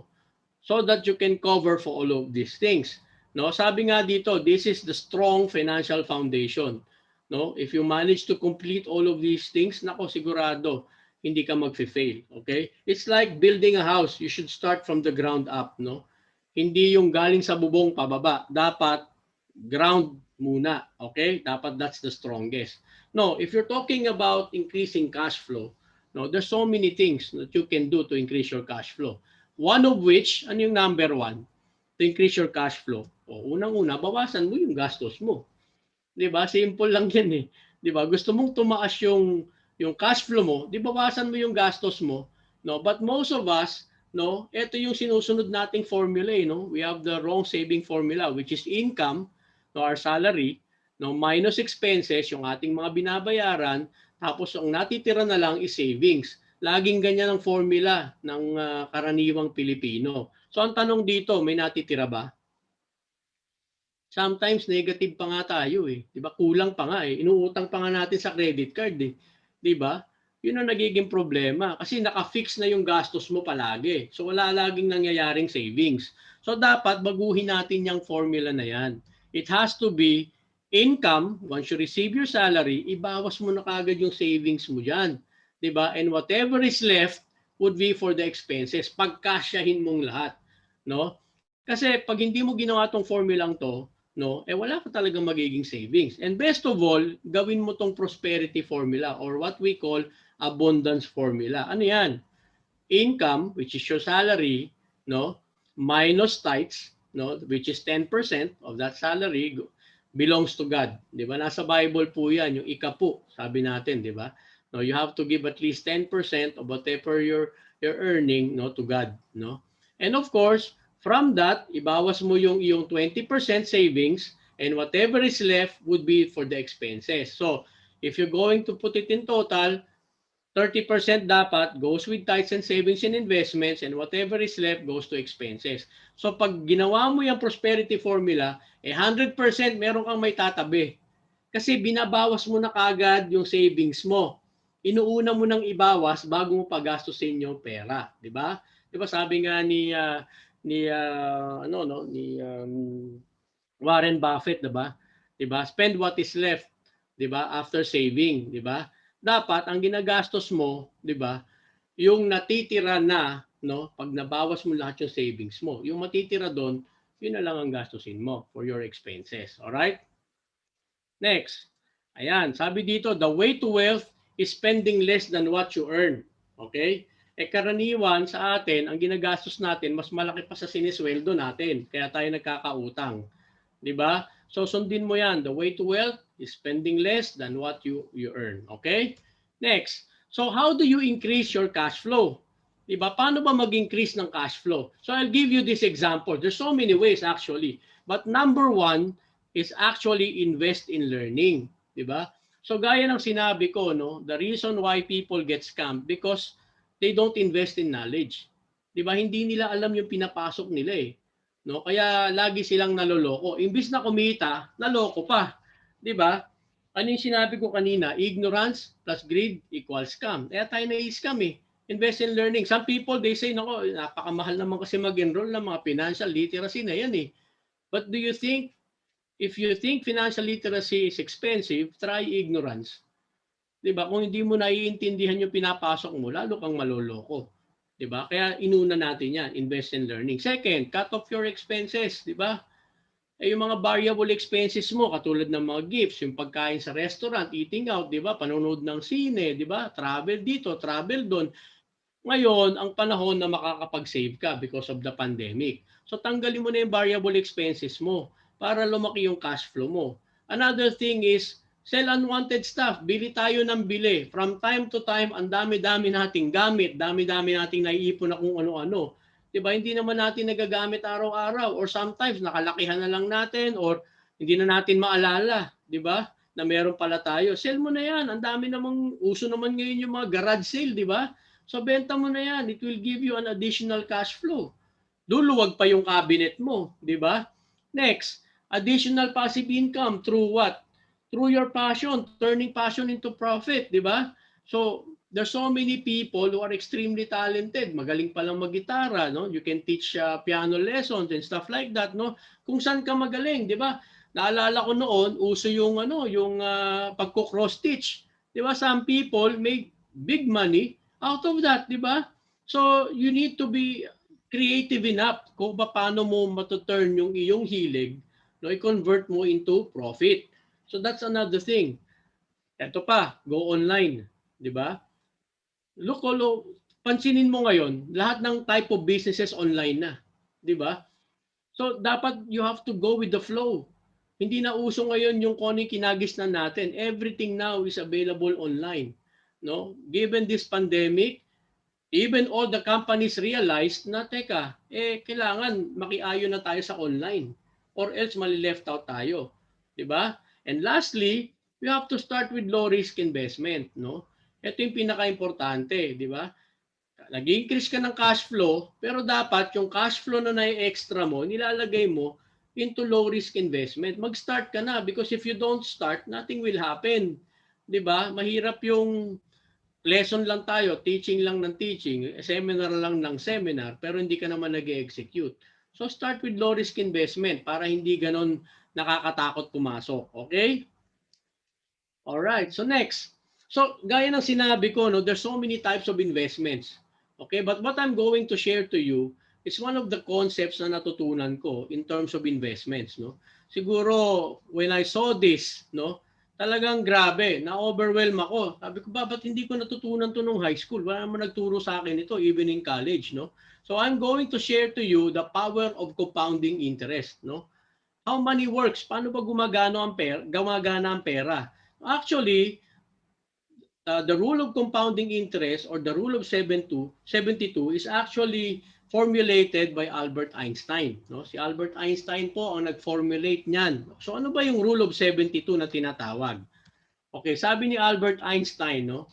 so that you can cover for all of these things. No, sabi nga dito, this is the strong financial foundation. No, if you manage to complete all of these things, nako sigurado hindi ka magfe-fail, okay? It's like building a house. You should start from the ground up, no? Hindi yung galing sa bubong pababa. Dapat ground muna, okay? Dapat that's the strongest. No, if you're talking about increasing cash flow, no, there's so many things that you can do to increase your cash flow. One of which, ano yung number one? To increase your cash flow. O, unang-una, bawasan mo yung gastos mo. 'Di ba? Simple lang 'yan eh. 'Di ba? Gusto mong tumaas yung cash flow mo, 'di bawasan mo yung gastos mo, no? But most of us, no, ito yung sinusunod nating formula eh, no? We have the wrong saving formula which is income, no, our salary, no, minus expenses, yung ating mga binabayaran, tapos ang natitira na lang is savings. Laging ganyan ang formula ng karaniwang Pilipino. So ang tanong dito, may natitira ba? Sometimes negative pa nga tayo eh. 'Di ba? Kulang pa nga eh. Inuutang pa nga natin sa credit card eh. 'Di ba? 'Yun ang nagiging problema kasi naka-fix na yung gastos mo palagi. So wala laging nangyayaring savings. So dapat baguhin natin yung formula na 'yan. It has to be income. Once you receive your salary, ibawas mo na kagad yung savings mo diyan. 'Di ba? And whatever is left would be for the expenses. Pagkasyahin mong lahat, no? Kasi pag hindi mo ginawa tong formulang to, no, wala ka talagang magiging savings. And best of all, gawin mo tong prosperity formula or what we call abundance formula. Ano yan? Income, which is your salary, no, minus tithes, no, which is 10% of that salary belongs to God. 'Di ba? Nasa Bible po 'yan, yung ikapu, sabi natin, 'di ba? No, you have to give at least 10% of whatever you're earning, no, to God, no? And of course, from that, ibawas mo yung iyong 20% savings and whatever is left would be for the expenses. So, if you're going to put it in total, 30% dapat goes with tithes and savings and investments and whatever is left goes to expenses. So, pag ginawa mo yung prosperity formula, 100% meron kang may tatabi. Kasi binabawas mo na kagad yung savings mo. Inuuna mo nang ibawas bago mo pagastusin yung pera, 'di ba? 'Di ba sabi nga ni Warren Buffett, 'di ba? 'Di ba? Spend what is left, 'di ba? After saving, 'di ba? Dapat ang ginagastos mo, 'di ba? Yung natitira na, no, pag nabawas mo lahat yung savings mo, yung matitira doon, yun na lang ang gastusin mo for your expenses. All right? Next. Ayan, sabi dito, the way to wealth is spending less than what you earn. Okay? Karaniwan sa atin, ang ginagastos natin, mas malaki pa sa sinisweldo natin. Kaya tayo nagkakautang. 'Di ba? So sundin mo 'yan. The way to wealth is spending less than what you earn. Okay? Next. So how do you increase your cash flow? 'Di ba? Paano ba mag-increase ng cash flow? So I'll give you this example. There's so many ways actually. But number one is actually invest in learning. 'Di ba? So gaya ng sinabi ko, no, the reason why people get scammed because they don't invest in knowledge. 'Di ba? Hindi nila alam yung pinapasok nila eh. No? Kaya lagi silang naloloko. Imbis na kumita, naloko pa. 'Di ba? Ano yung sinabi ko kanina? Ignorance plus greed equals scam. Kaya tayo na-scam eh. Invest in learning. Some people, they say, nako, napakamahal naman kasi mag-enroll ng mga financial literacy na yan eh. But do you think, if you think financial literacy is expensive, try ignorance. 'Di ba? Kung hindi mo naiintindihan yung pinapasok mo, lalo kang maloloko. 'Di ba? Kaya inuna natin 'yan, invest in learning. Second, cut off your expenses, 'di ba? Yung mga variable expenses mo katulad ng mga gifts, yung pagkain sa restaurant, eating out, 'di ba? Panonood ng sine, 'di ba? Travel dito, travel doon. Ngayon, ang panahon na makakapag-save ka because of the pandemic. So tanggalin mo na yung variable expenses mo para lumaki yung cash flow mo. Another thing is sell unwanted stuff. Bili tayo ng bili. From time to time, ang dami-dami nating gamit, dami-dami nating naiipon na kung ano-ano. 'Di ba? Hindi naman natin nagagamit araw-araw or sometimes nakalakihan na lang natin or hindi na natin maalala, 'di ba? Na meron pala tayo. Sell mo na 'yan. Ang dami namang uso naman ngayon yung mga garage sale, 'di ba? So benta mo na 'yan. It will give you an additional cash flow. Luluwag pa yung cabinet mo, 'di ba? Next, additional passive income through what? Through your passion, turning passion into profit, 'di ba? So there's so many people who are extremely talented. Magaling pa lang mag-gitara, no? You can teach piano lessons and stuff like that, no? Kung saan ka magaling, 'di ba? Naalala ko noon, uso yung yung pagko-cross stitch. 'Di ba? Some people make big money out of that, 'di ba? So, you need to be creative enough kung paano mo matuturn yung iyong hilig, no? I-convert mo into profit. So, that's another thing. Ito pa, go online, 'di ba? Pansinin mo ngayon, lahat ng type of businesses online na, 'di ba? So dapat you have to go with the flow. Hindi na uso ngayon yung kung ano yung kinagisnan natin. Everything now is available online, no? Given this pandemic, even all the companies realized na teka, kailangan makiayo na tayo sa online or else mali-left out tayo, 'di ba? And lastly, we have to start with low risk investment, no? Ito yung pinaka-importante, di ba? Nag-increase ka ng cash flow, pero dapat yung cash flow na nai-extra mo, nilalagay mo into low risk investment. Mag-start ka na because if you don't start, nothing will happen. Di ba? Mahirap yung lesson lang tayo, teaching lang ng teaching, seminar lang ng seminar, pero hindi ka naman nag-execute. So start with low risk investment para hindi ganon nakakatakot pumasok. Okay? All right. So next. So gaya ng sinabi ko, no, there's so many types of investments. Okay, but what I'm going to share to you is one of the concepts na natutunan ko in terms of investments, no. Siguro when I saw this, no, talagang grabe, na-overwhelm ako. Sabi ko, ba't hindi ko natutunan to nung high school? Wala naman nagturo sa akin ito even in college, no. So I'm going to share to you the power of compounding interest, no. How money works? Paano ba gumagana ang pera? Actually, the rule of compounding interest or the rule of 72 is actually formulated by Albert Einstein. No? Si Albert Einstein po ang nag-formulate niyan. So ano ba yung rule of 72 na tinatawag? Okay, sabi ni Albert Einstein, no,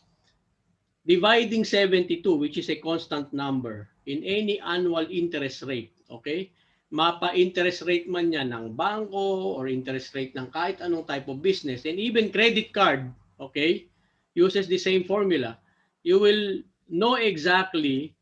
dividing 72, which is a constant number, in any annual interest rate, okay? Mapa-interest rate man yan ng bangko or interest rate ng kahit anong type of business, and even credit card, okay, uses the same formula. You will know exactly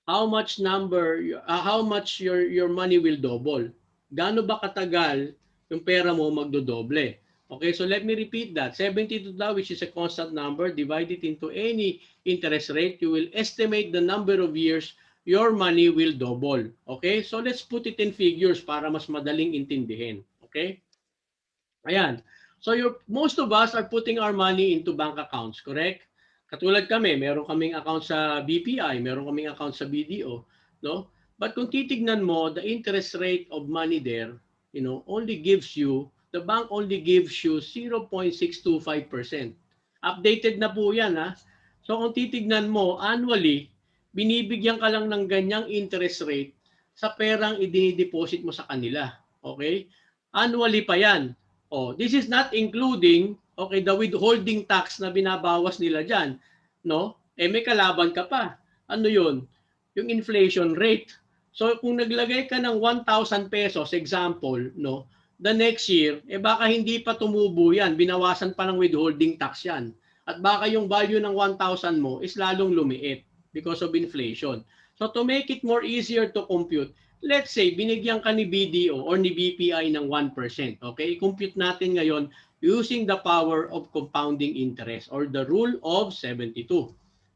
how much your money will double. Gaano ba katagal yung pera mo magdodoble? Okay, so let me repeat that. 72 daw, which is a constant number, divided into any interest rate, you will estimate the number of years your money will double. Okay, so let's put it in figures para mas madaling intindihin. Okay, ayan. So most of us are putting our money into bank accounts, correct? Katulad kami, meron kaming account sa BPI, meron kaming account sa BDO, no? But kung titignan mo, the interest rate of money there, the bank only gives you 0.625%. Updated na po yan, ha? So kung titignan mo, annually, binibigyan ka lang ng ganyang interest rate sa perang idinideposit mo sa kanila. Okay? Annually pa yan. Oh, this is not including the withholding tax na binabawas nila diyan, no? May kalaban ka pa. Ano 'yun? Yung inflation rate. So kung naglagay ka ng 1,000 pesos example, no? The next year, baka hindi pa tumubo 'yan, binawasan pa ng withholding tax 'yan. At baka yung value ng 1,000 mo is lalong lumiit because of inflation. So to make it more easier to compute, let's say, binigyan ka ni BDO or ni BPI ng 1%. Okay? I-compute natin ngayon using the power of compounding interest or the rule of 72.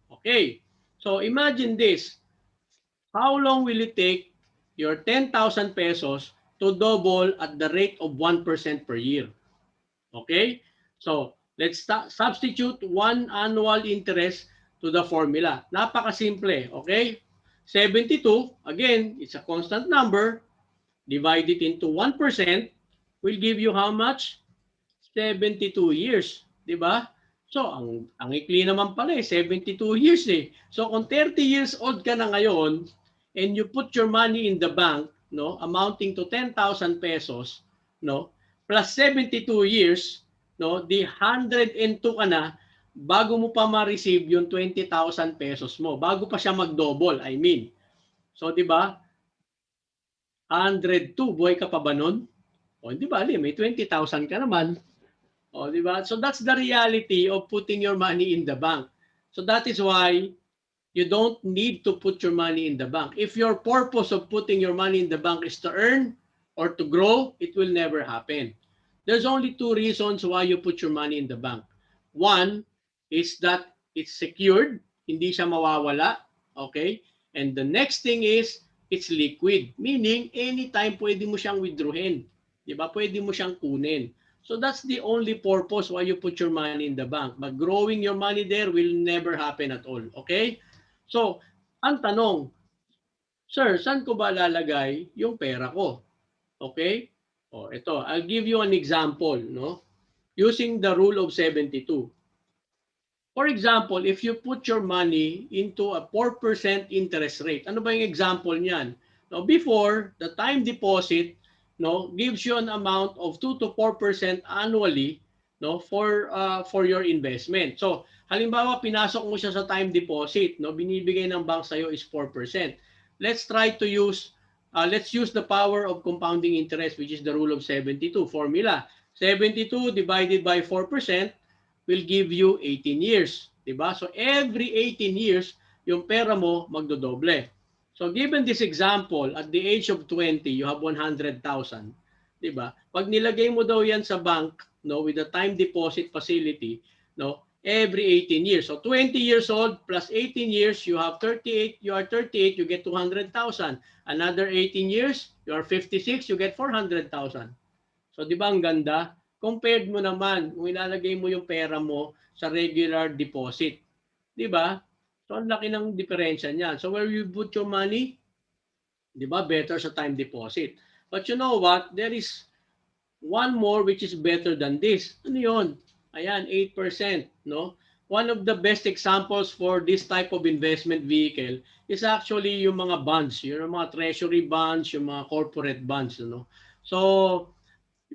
Okay? So imagine this. How long will it take your 10,000 pesos to double at the rate of 1% per year? Okay? So let's substitute one annual interest to the formula. Napakasimple. Okay? 72, again, it's a constant number, divided into 1%, will give you how much? 72 years. Di ba? So, ang ikli naman pala 72 years eh. So, kung 30 years old ka na ngayon, and you put your money in the bank, no, amounting to 10,000 pesos, no, plus 72 years, no, di 102 ka na, bago mo pa ma-receive yung 20,000 pesos mo, bago pa siya mag-double, I mean. So, di ba? 102, buhay ka pa ba nun? O, di ba, may 20,000 ka naman. O, di ba? So, that's the reality of putting your money in the bank. So that is why you don't need to put your money in the bank. If your purpose of putting your money in the bank is to earn or to grow, it will never happen. There's only two reasons why you put your money in the bank. One is that it's secured, hindi siya mawawala, okay? And the next thing is it's liquid, meaning anytime pwede mo siyang withdrawin. 'Di ba? Pwede mo siyang kunin. So that's the only purpose why you put your money in the bank. But growing your money there will never happen at all, okay? So, ang tanong, sir, saan ko ba lalagay yung pera ko? Okay? O, ito, I'll give you an example, no? Using the rule of 72. For example, if you put your money into a 4% interest rate, ano ba yung example niyan? Now, before, the time deposit no, gives you an amount of 2 to 4% annually no, for your investment. So, halimbawa, pinasok mo siya sa time deposit, no, binibigay ng bank sa'yo is 4%. Let's use the power of compounding interest, which is the rule of 72 formula. 72 divided by 4% will give you 18 years. Diba? So every 18 years, yung pera mo magdodoble. So given this example, at the age of 20, you have 100,000. Diba? Pag nilagay mo daw yan sa bank, no, with a time deposit facility, no, every 18 years. So 20 years old plus 18 years, you have 38, you are 38, you get 200,000. Another 18 years, you are 56, you get 400,000. So di ba ang ganda? Compared mo naman kung ilalagay mo yung pera mo sa regular deposit. Di ba? So ang laki ng diferensya niyan. So where you put your money, di ba, better sa time deposit. But you know what? There is one more which is better than this. Ano yun? Ayan, 8%. No? One of the best examples for this type of investment vehicle is actually yung mga bonds. Yung mga treasury bonds, yung mga corporate bonds. No? So,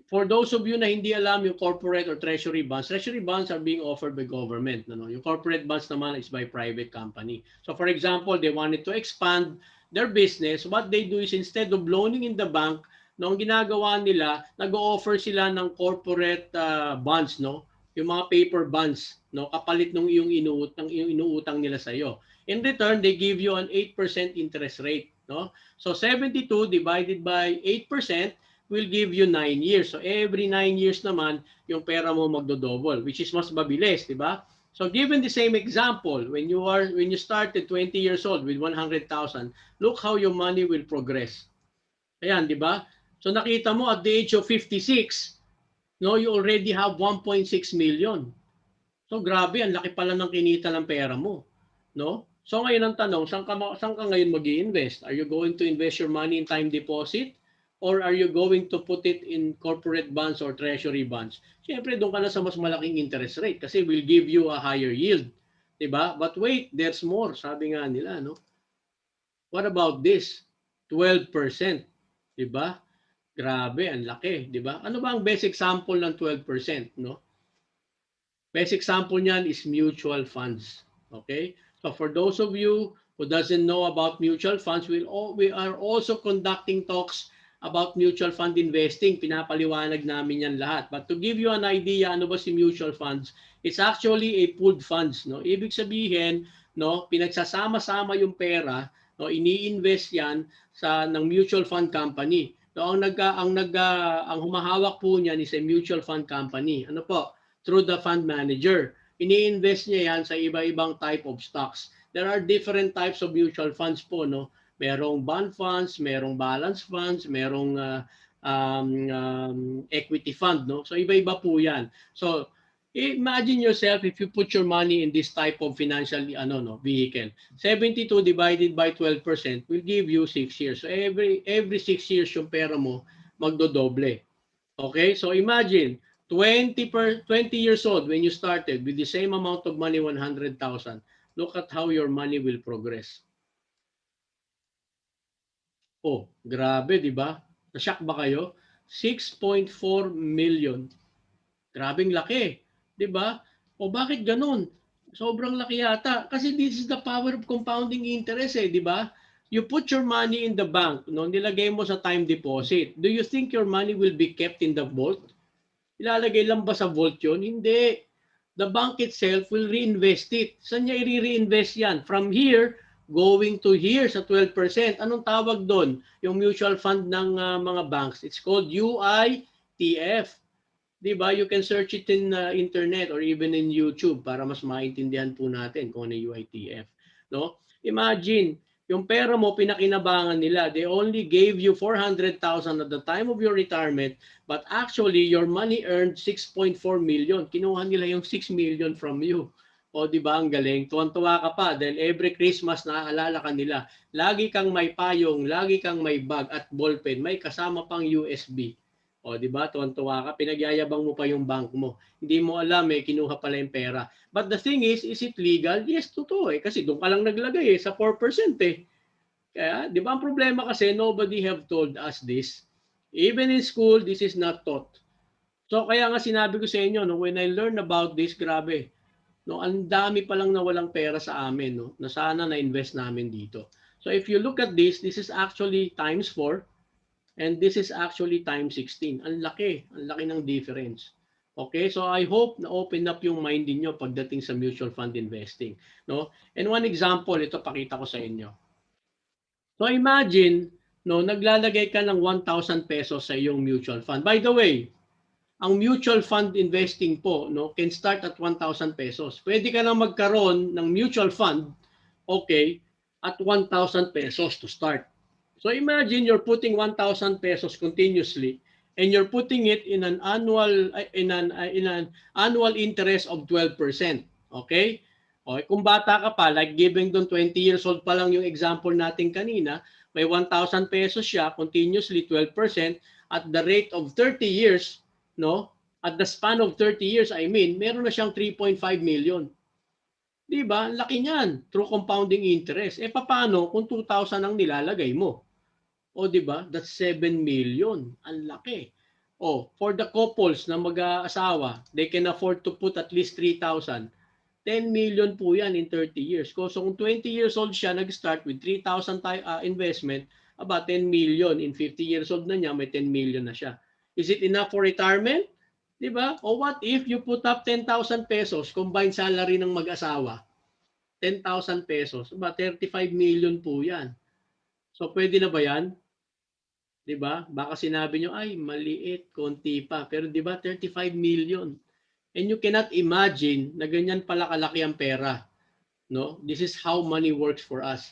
for those of you na hindi alam yung corporate or treasury bonds are being offered by government. No? Yung corporate bonds naman is by private company. So for example, they wanted to expand their business. What they do is instead of loaning in the bank, no, ang ginagawa nila, nag-o-offer sila ng corporate bonds, no? Yung mga paper bonds, no? Kapalit ng yung inuutang nila sa iyo. In return, they give you an 8% interest rate, no? So 72 divided by 8% will give you 9 years. So every 9 years naman, yung pera mo magdo-double, which is mas mabilis, di ba? So given the same example, when you started 20 years old with 100,000, look how your money will progress. Ayan, di ba? So nakita mo at the age of 56, no, you already have 1.6 million. So grabe, ang laki pala ng kinita ng pera mo, no? So ngayon ang tanong, saan ka ngayon mag-i-invest? Are you going to invest your money in time deposit? Or are you going to put it in corporate bonds or treasury bonds? Siyempre, doon ka na sa mas malaking interest rate kasi will give you a higher yield. Diba? But wait, there's more. Sabi nga nila, no? What about this? 12%. Diba? Grabe, ang laki. Diba? Ano ba ang best example ng 12%? No? Best example niyan is mutual funds. Okay? So for those of you who doesn't know about mutual funds, we are also conducting talks about mutual fund investing. Pinapaliwanag namin yan lahat. But to give you an idea, ano ba si mutual funds? It's actually a pooled funds. No? Ibig sabihin, no, pinagsasama-sama yung pera, no, ini-invest yan ng mutual fund company. So ang humahawak po niyan is a mutual fund company. Ano po? Through the fund manager. Ini-invest niya yan sa iba-ibang type of stocks. There are different types of mutual funds po, no? Merong bond funds, merong balance funds, merong equity fund, no? So iba-iba po 'yan. So imagine yourself if you put your money in this type of financial vehicle. 72 divided by 12% will give you 6 years. So every 6 years yung pera mo magdodoble. Okay? So imagine 20 years old when you started with the same amount of money, 100,000. Look at how your money will progress. Oh, grabe, di ba? Na-shock ba kayo? 6.4 million. Grabing laki, di ba? O bakit ganun? Sobrang laki yata. Kasi this is the power of compounding interest di ba? You put your money in the bank, no? Nilagay mo sa time deposit. Do you think your money will be kept in the vault? Ilalagay lang ba sa vault yun? Hindi. the bank itself will reinvest it. Saan niya i-reinvest yan? From here, going to here sa 12%. Anong tawag doon? Yung mutual fund ng mga banks. It's called UITF. Diba? You can search it in internet or even in YouTube para mas maintindihan po natin kung ano yung UITF. No? Imagine, yung pera mo, pinakinabangan nila. They only gave you 400,000 at the time of your retirement, but actually, your money earned 6.4 million. Kinuha nila yung 6 million from you. O di ba ang galing? Tuwan-tuwa ka pa dahil every Christmas naaalala ka nila. Lagi kang may payong, lagi kang may bag at ballpen, may kasama pang USB. O, di ba? Tuwan-tuwa ka, pinagyayabang mo pa yung bank mo. Hindi mo alam kinuha pala yung pera. But the thing is it legal? Yes, totoo kasi doon ka lang naglagay sa 4% Kaya, di ba ang problema kasi, nobody have told us this. Even in school, this is not taught. So, kaya nga sinabi ko sa inyo, no, when I learned about this, grabe, no, ang dami pa lang na walang pera sa amin, no, na sana na-invest namin dito. So, if you look at this is actually times 4. And this is actually times 16. Ang laki ng difference. Okay, so I hope na open up yung mind niyo pagdating sa mutual fund investing, no? And one example, ito pakita ko sa inyo. So imagine, no, naglalagay ka ng 1,000 pesos sa iyong mutual fund. By the way, ang mutual fund investing po, no, can start at 1,000 pesos. Pwede ka na magkaroon ng mutual fund, okay, at 1,000 pesos to start. So imagine you're putting 1,000 pesos continuously and you're putting it in an annual interest of 12%. Okay? Okay, kung bata ka pa, like giving doon 20 years old pa lang yung example natin kanina, may 1,000 pesos siya continuously 12% at the rate of 30 years, no? At the span of 30 years, meron na siyang 3.5 million. Di ba? Ang laki niyan through compounding interest. Paano kung 2,000 ang nilalagay mo? O di ba? That's 7 million. Ang laki. For the couples na mag-aasawa, they can afford to put at least 3,000. 10 million po yan in 30 years. So kung 20 years old siya, nag-start with 3,000 investment, about 10 million. In 50 years old na niya, may 10 million na siya. Is it enough for retirement? Di ba? O what if you put up 10,000 pesos, combined salary ng mag-asawa? 10,000 pesos. About 35 million po yan. So pwede na ba yan? 'Di ba? Baka sinabi nyo, ay maliit, konti pa. Pero 'di ba 35 million. And you cannot imagine na ganyan pala kalaki ang pera. No? This is how money works for us.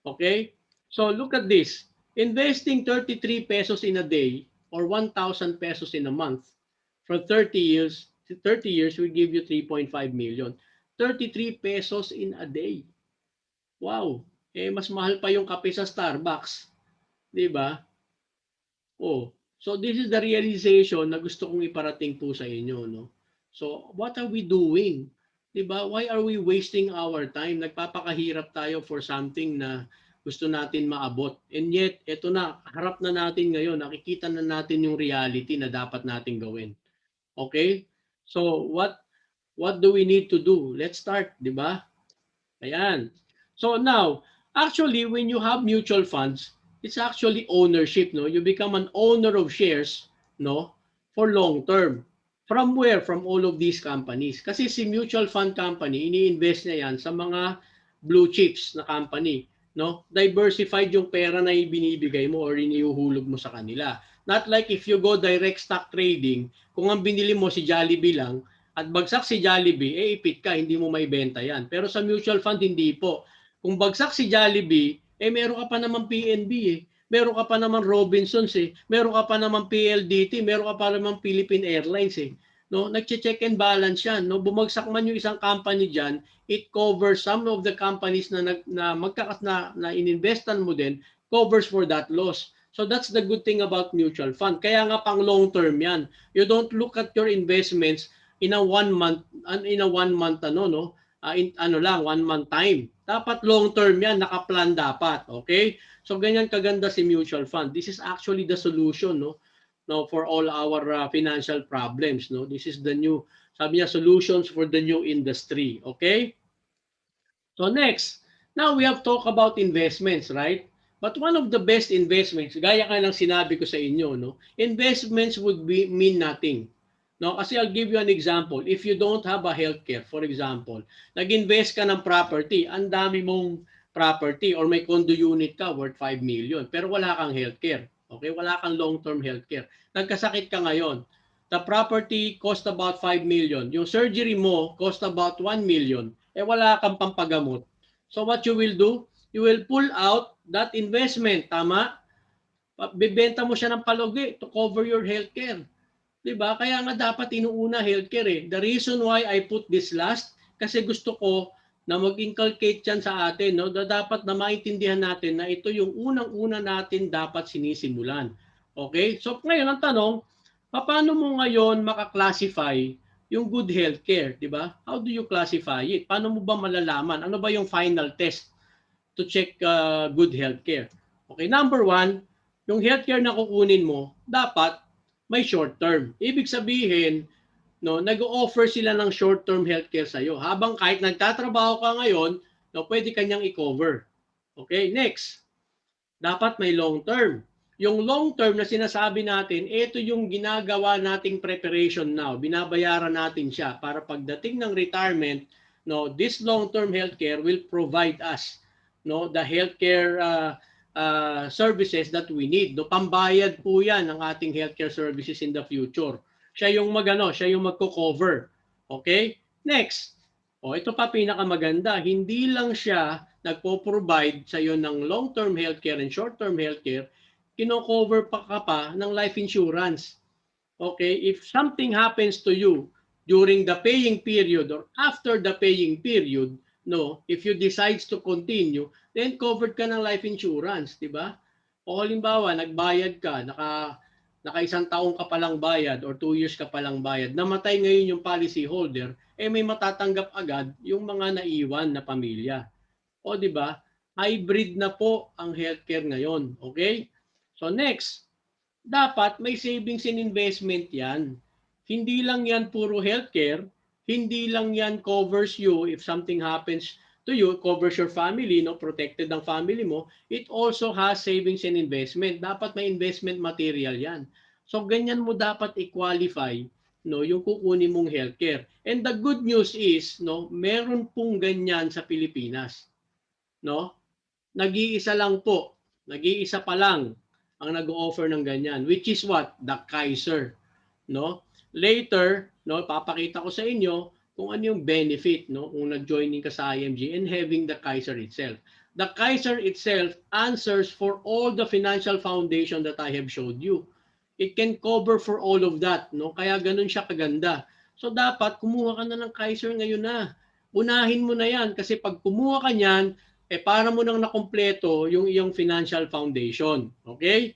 Okay? So look at this. Investing 33 pesos in a day or 1,000 pesos in a month for 30 years will give you 3.5 million. 33 pesos in a day. Wow. Mas mahal pa yung kape sa Starbucks. 'Di ba? So this is the realization na gusto kong iparating po sa inyo, no? So what are we doing? 'Di ba? Why are we wasting our time? Nagpapakahirap tayo for something na gusto natin maabot. And yet, eto na, harap na natin ngayon, nakikita na natin yung reality na dapat natin gawin. Okay? So what do we need to do? Let's start, 'di ba? Ayan. So now, actually when you have mutual funds, it's actually ownership, no? You become an owner of shares, no? For long term. From where? From all of these companies. Kasi si mutual fund company, ini-invest niya yan sa mga blue chips na company, no? Diversified yung pera na ibinibigay mo or iniuhulog mo sa kanila. Not like if you go direct stock trading, kung ang binili mo si Jollibee lang, at bagsak si Jollibee, ipit ka, hindi mo may benta yan. Pero sa mutual fund, hindi po. Kung bagsak si Jollibee, meron ka pa naman PNB meron ka pa naman Robinsons meron ka pa naman PLDT, meron ka pa naman Philippine Airlines no? Nagche-check and balance yan, no? Bumagsak man yung isang company diyan, it covers some of the companies na ininvestan mo din, covers for that loss. So that's the good thing about mutual fund. Kaya nga pang long term yan. You don't look at your investments in a 1 month 1 month time. Dapat long term yan, nakaplan dapat, okay? So ganyan kaganda si mutual fund. This is actually the solution, no? No, for all our financial problems, no? This is the new, sabi niya, solutions for the new industry, okay? So next, now we have talked about investments, right? But one of the best investments, gaya ka lang sinabi ko sa inyo, no? Investments would mean nothing. No, kasi I'll give you an example. If you don't have a healthcare, for example, nag-invest ka ng property, ang dami mong property or may condo unit ka worth 5 million, pero wala kang healthcare. Okay? Wala kang long-term healthcare. Nagkasakit ka ngayon. The property cost about 5 million. Yung surgery mo cost about 1 million. Eh wala kang pampagamot. So what you will do? You will pull out that investment. Tama? Bibenta mo siya ng palugi to cover your healthcare. 'Di ba? Kaya nga dapat inuuna healthcare eh. The reason why I put this last kasi gusto ko na mag-inculcate yan sa atin, no? Na dapat na maintindihan natin na ito yung unang-una natin dapat sinisimulan. Okay? So ngayon ang tanong, paano mo ngayon maka-classify yung good healthcare, 'di ba? How do you classify it? Paano mo ba malalaman? Ano ba yung final test to check good healthcare? Okay, number one, yung healthcare na kukunin mo, dapat may short term. Ibig sabihin, no, nag-o-offer sila ng short-term healthcare sa iyo. Habang kahit nagtatrabaho ka ngayon, no, pwede kanyang i-cover. Okay, next. Dapat may long-term. Yung long-term na sinasabi natin, ito yung ginagawa nating preparation now. Binabayaran natin siya para pagdating ng retirement, no, this long-term healthcare will provide us, no, the healthcare services that we need. No, pambayad po 'yan ng ating healthcare services in the future. Siya yung siya yung magko-cover. Okay? Next. Ito pa pinakamaganda, hindi lang siya nagpo-provide sa iyo ng long-term healthcare and short-term healthcare, kino-cover pa ka pa ng life insurance. Okay? If something happens to you during the paying period or after the paying period, no, if you decides to continue, then covered ka ng life insurance, di ba? O halimbawa, nagbayad ka, naka isang taong ka palang bayad or 2 years ka palang bayad, namatay ngayon yung policy holder, eh may matatanggap agad yung mga naiwan na pamilya. O di ba? Hybrid na po ang healthcare ngayon. Okay? So next, dapat may savings and investment yan. Hindi lang yan puro healthcare, hindi lang yan covers you if something happens to you, covers your family, no, protected ang family mo, it also has savings and investment. Dapat may investment material yan. So ganyan mo dapat i-qualify, no, yung kukunin mong healthcare. And the good news is, no, meron pong ganyan sa Pilipinas, no? Nag-iisa lang po, nag-iisa pa lang ang nag-o-offer ng ganyan, which is what? The Kaiser, no? Later, no, papakita ko sa inyo kung ano yung benefit, no, kung nag-joining ka sa IMG and having the Kaiser itself. The Kaiser itself answers for all the financial foundation that I have showed you. It can cover for all of that, no? Kaya ganun siya kaganda. So dapat kumuha ka na ng Kaiser ngayon na. Unahin mo na yan kasi pag kumuha ka niyan, para mo nang nakompleto yung iyong financial foundation. Okay?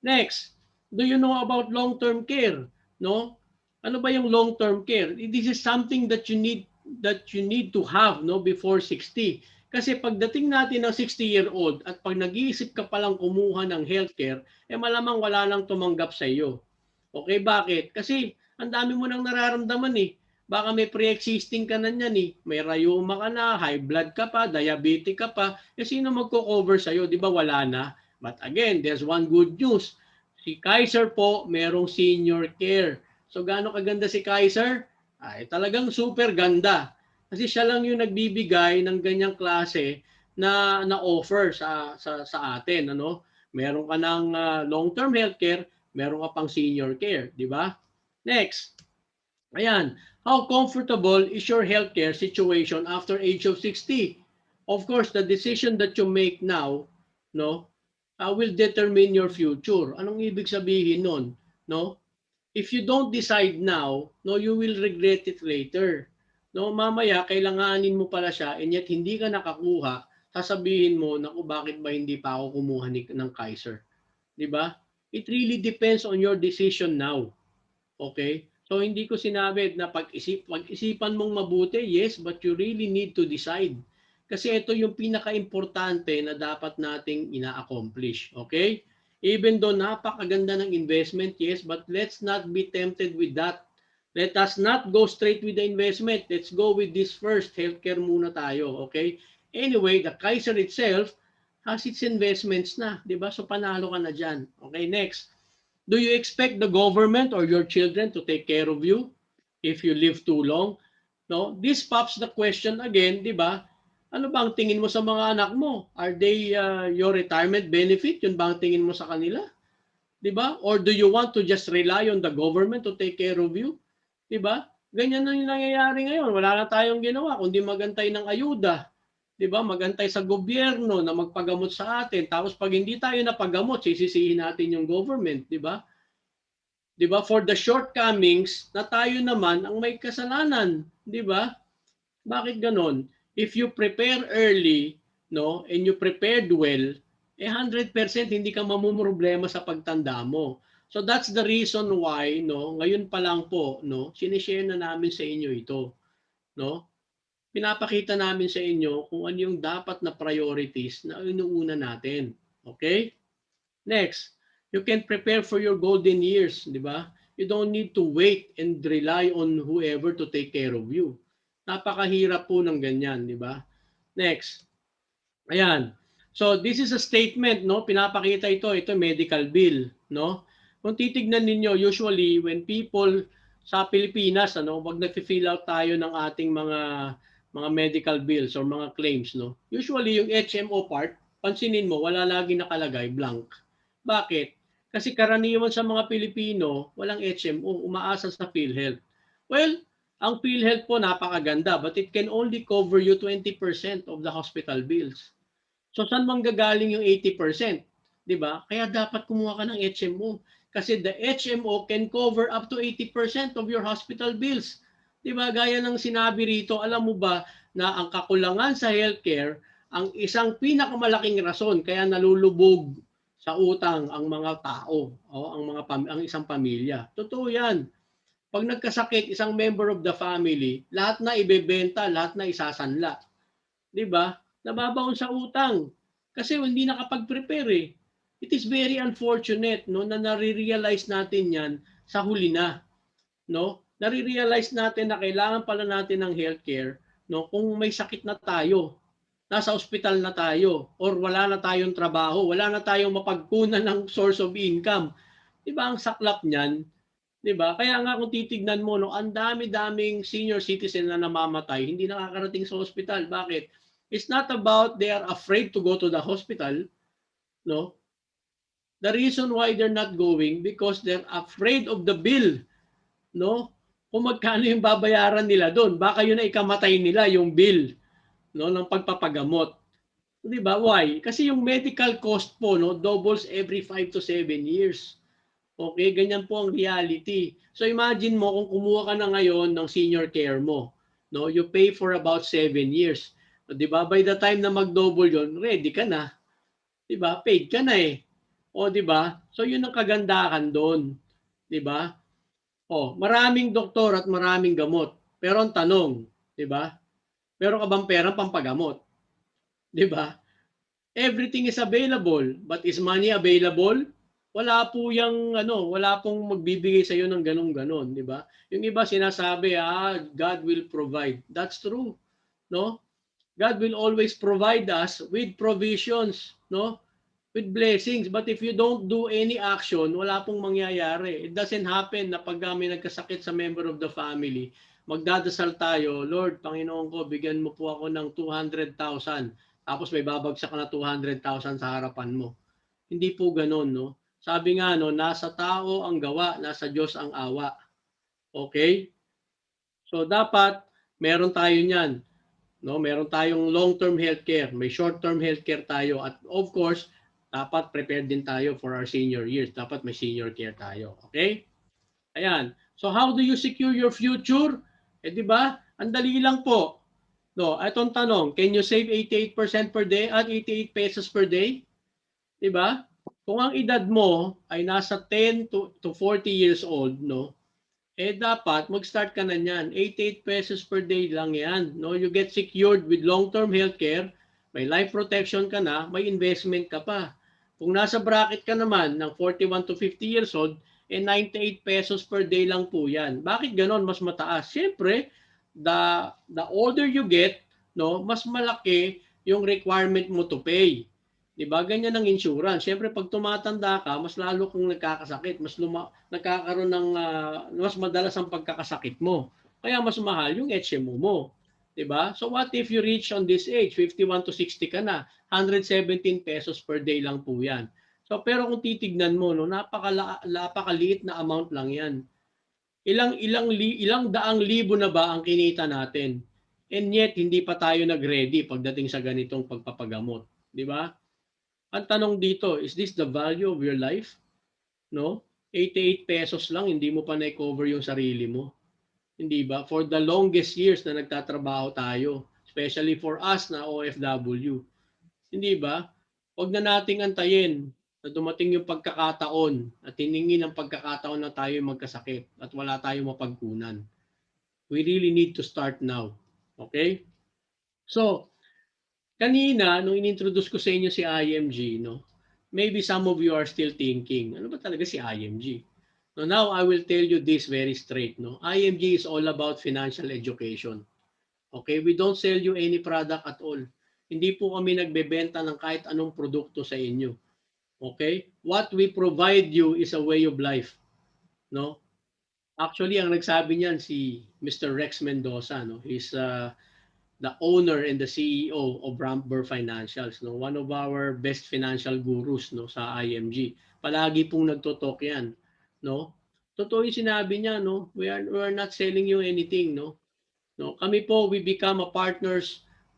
Next, do you know about long-term care? No? Ano ba yung long-term care? This is something that you need to have, no, before 60. Kasi pagdating natin ng 60-year-old at pag nag-iisip ka palang kumuha ng healthcare, malamang wala nang tumanggap sa iyo. Okay, bakit? Kasi ang dami mo nang nararamdaman eh. Baka may pre-existing ka na niyan eh. May rayuma ka na, high blood ka pa, diabetic ka pa. Sino magko-cover sa'yo? Di ba wala na? But again, there's one good news. Si Kaiser po, merong senior care. So gaano kaganda si Kaiser? Talagang super ganda. Kasi siya lang yung nagbibigay ng ganyang klase na offer sa atin, ano? Meron ka ng long-term healthcare, meron ka pang senior care, di ba? Next. Ayan, how comfortable is your healthcare situation after age of 60? Of course, the decision that you make now, no, will determine your future. Anong ibig sabihin nun, no? If you don't decide now, no, you will regret it later. No, mamaya kailanganin mo pala siya and yet hindi ka nakakuha, sasabihin mo, naku, bakit ba hindi pa ako kumuha ng Kaiser? 'Di ba? It really depends on your decision now. Okay? So hindi ko sinabi na pag-isipan mong mabuti, yes, but you really need to decide. Kasi ito yung pinaka-importante na dapat nating ina-accomplish. Okay? Even though napakaganda ng investment, yes, but let's not be tempted with that. Let us not go straight with the investment. Let's go with this first. Healthcare muna tayo. Okay? Anyway, the Kaiser itself has its investments na. Diba? So panalo ka na dyan. Okay, next. Do you expect the government or your children to take care of you if you live too long? No, this pops the question again, di ba? Ano ba ang tingin mo sa mga anak mo? Are they your retirement benefit? Yun ba ang tingin mo sa kanila? Di ba? Or do you want to just rely on the government to take care of you? Di ba? Ganyan na yung nangyayari ngayon. Wala na tayong ginawa kundi magantay ng ayuda. Di ba? Magantay sa gobyerno na magpagamot sa atin. Tapos pag hindi tayo napagamot, sisisihin natin yung government. Di ba? Di ba? For the shortcomings na tayo naman ang may kasalanan. Di ba? Bakit ganon? If you prepare early, no, and you prepared well, 100% hindi ka mamumroblema sa pagtanda mo. So that's the reason why, no, ngayon pa lang po, no, sinishare na namin sa inyo ito, no? Pinapakita namin sa inyo kung ano yung dapat na priorities na inuuna natin. Okay? Next, you can prepare for your golden years, di ba? You don't need to wait and rely on whoever to take care of you. Napakahirap po ng ganyan, di ba? Next. Ayan. So this is a statement, no? Pinapakita ito medical bill, no? Kung titignan ninyo, usually when people sa Pilipinas, ano, pag nag-fill out tayo ng ating mga medical bills or mga claims, no? Usually yung HMO part, pansinin mo, wala laging nakalagay blank. Bakit? Kasi karaniwan sa mga Pilipino, walang HMO, umaasa sa PhilHealth. Well, ang PhilHealth po napakaganda, but it can only cover you 20% of the hospital bills. So saan manggagaling yung 80%? 'Di ba? Kaya dapat kumuha ka ng HMO kasi the HMO can cover up to 80% of your hospital bills. 'Di ba? Gaya ng sinabi rito, alam mo ba na ang kakulangan sa healthcare ang isang pinakamalaking rason kaya nalulubog sa utang ang mga tao o ang isang pamilya. Totoo 'yan. Pag nagkasakit isang member of the family, lahat na ibebenta, lahat na isasanla. 'Di ba? Nababaon sa utang kasi hindi nakapag-prepare eh. It is very unfortunate no na nare-realize natin 'yan sa huli na, no? Nare-realize natin na kailangan pala natin ng healthcare, no? Kung may sakit na tayo, nasa ospital na tayo or wala na tayong trabaho, wala na tayong mapagkunan ng source of income. 'Di ba ang saklap niyan? 'Di ba? Kaya nga kung titignan mo no, ang dami-daming senior citizen na namamatay, hindi nakakarating sa ospital. Bakit? It's not about they are afraid to go to the hospital, no? The reason why they're not going because they're afraid of the bill, no? Kung magkano yung babayaran nila doon, baka yun na ikamatay nila yung bill, no, ng pagpapagamot. 'Di ba? Why? Kasi yung medical cost po, no, doubles every 5 to 7 years. Okay, ganyan po ang reality. So imagine mo kung kumuha ka na ngayon ng senior care mo, no? You pay for about 7 years. 'Di ba? By the time na mag-double 'yon, ready ka na. 'Di ba? Paid ka na eh. O 'di ba? So 'yun ang kagandahan doon. 'Di ba? Oh, maraming doktor at maraming gamot. Pero ang tanong, 'di ba? Meron ka bang pera pampagamot? 'Di ba? Everything is available, but is money available? Wala po yang wala pong magbibigay sa iyo ng ganun-ganon, 'di ba? Yung iba sinasabi, God will provide. That's true, no? God will always provide us with provisions, no? With blessings. But if you don't do any action, wala pong mangyayari. It doesn't happen na pag may nagkasakit sa member of the family, magdadasal tayo, Lord, Panginoon ko, bigyan mo po ako ng 200,000. Tapos may babagsak na 200,000 sa harapan mo. Hindi po ganoon, no? Sabi nga, no, nasa tao ang gawa, nasa Diyos ang awa. Okay? So dapat meron tayo niyan. No, meron tayong long-term healthcare, may short-term healthcare tayo at of course, dapat prepared din tayo for our senior years. Dapat may senior care tayo. Okay? Ayan. So how do you secure your future? Eh di ba? Ang dali lang po. No, itong tanong, can you save 88% per day at 88 pesos per day? Di ba? Kung ang edad mo ay nasa 10 to 40 years old, no? Eh dapat mag-start ka na niyan. 88 pesos per day lang yan. No? You get secured with long-term healthcare, may life protection ka na, may investment ka pa. Kung nasa bracket ka naman ng 41 to 50 years old, eh 98 pesos per day lang po yan. Bakit ganon? Mas mataas. Siyempre, the older you get, no, mas malaki yung requirement mo to pay. 'Di ba? Ganyan ang insurance. Siyempre pag tumatanda ka, mas lalo kang nagkakasakit, nagkakaroon ng mas madalas ang pagkakasakit mo. Kaya mas mahal yung HMO mo. 'Di ba? So what if you reach on this age, 51 to 60 ka na, 117 pesos per day lang po 'yan. So pero kung titignan mo no, napakaliit na amount lang 'yan. Ilang daang libo na ba ang kinita natin? And yet hindi pa tayo nag-ready pagdating sa ganitong pagpapagamot, 'di ba? Ang tanong dito, is this the value of your life? No? 88 pesos lang, hindi mo pa na-cover yung sarili mo. Hindi ba? For the longest years na nagtatrabaho tayo, especially for us na OFW. Hindi ba? Huwag na nating antayin na dumating yung pagkakataon at hiningin ang pagkakataon na tayo magkasakit at wala tayong mapagkunan. We really need to start now. Okay? So, kanina, nung in-introduce ko sa inyo si IMG, no, maybe some of you are still thinking, ano ba talaga si IMG? No, now, I will tell you this very straight. No? IMG is all about financial education. Okay? We don't sell you any product at all. Hindi po kami nagbebenta ng kahit anong produkto sa inyo. Okay? What we provide you is a way of life. No? Actually, ang nagsabi niyan si Mr. Rex Mendoza. No? He's the owner and the CEO of Ramper Financials, no? One of our best financial gurus, no, sa IMG. Palagi pong nagto-talk 'yan, no? Totoo 'yung sinabi niya, no? We are not selling you anything, no? No, kami po we become a partner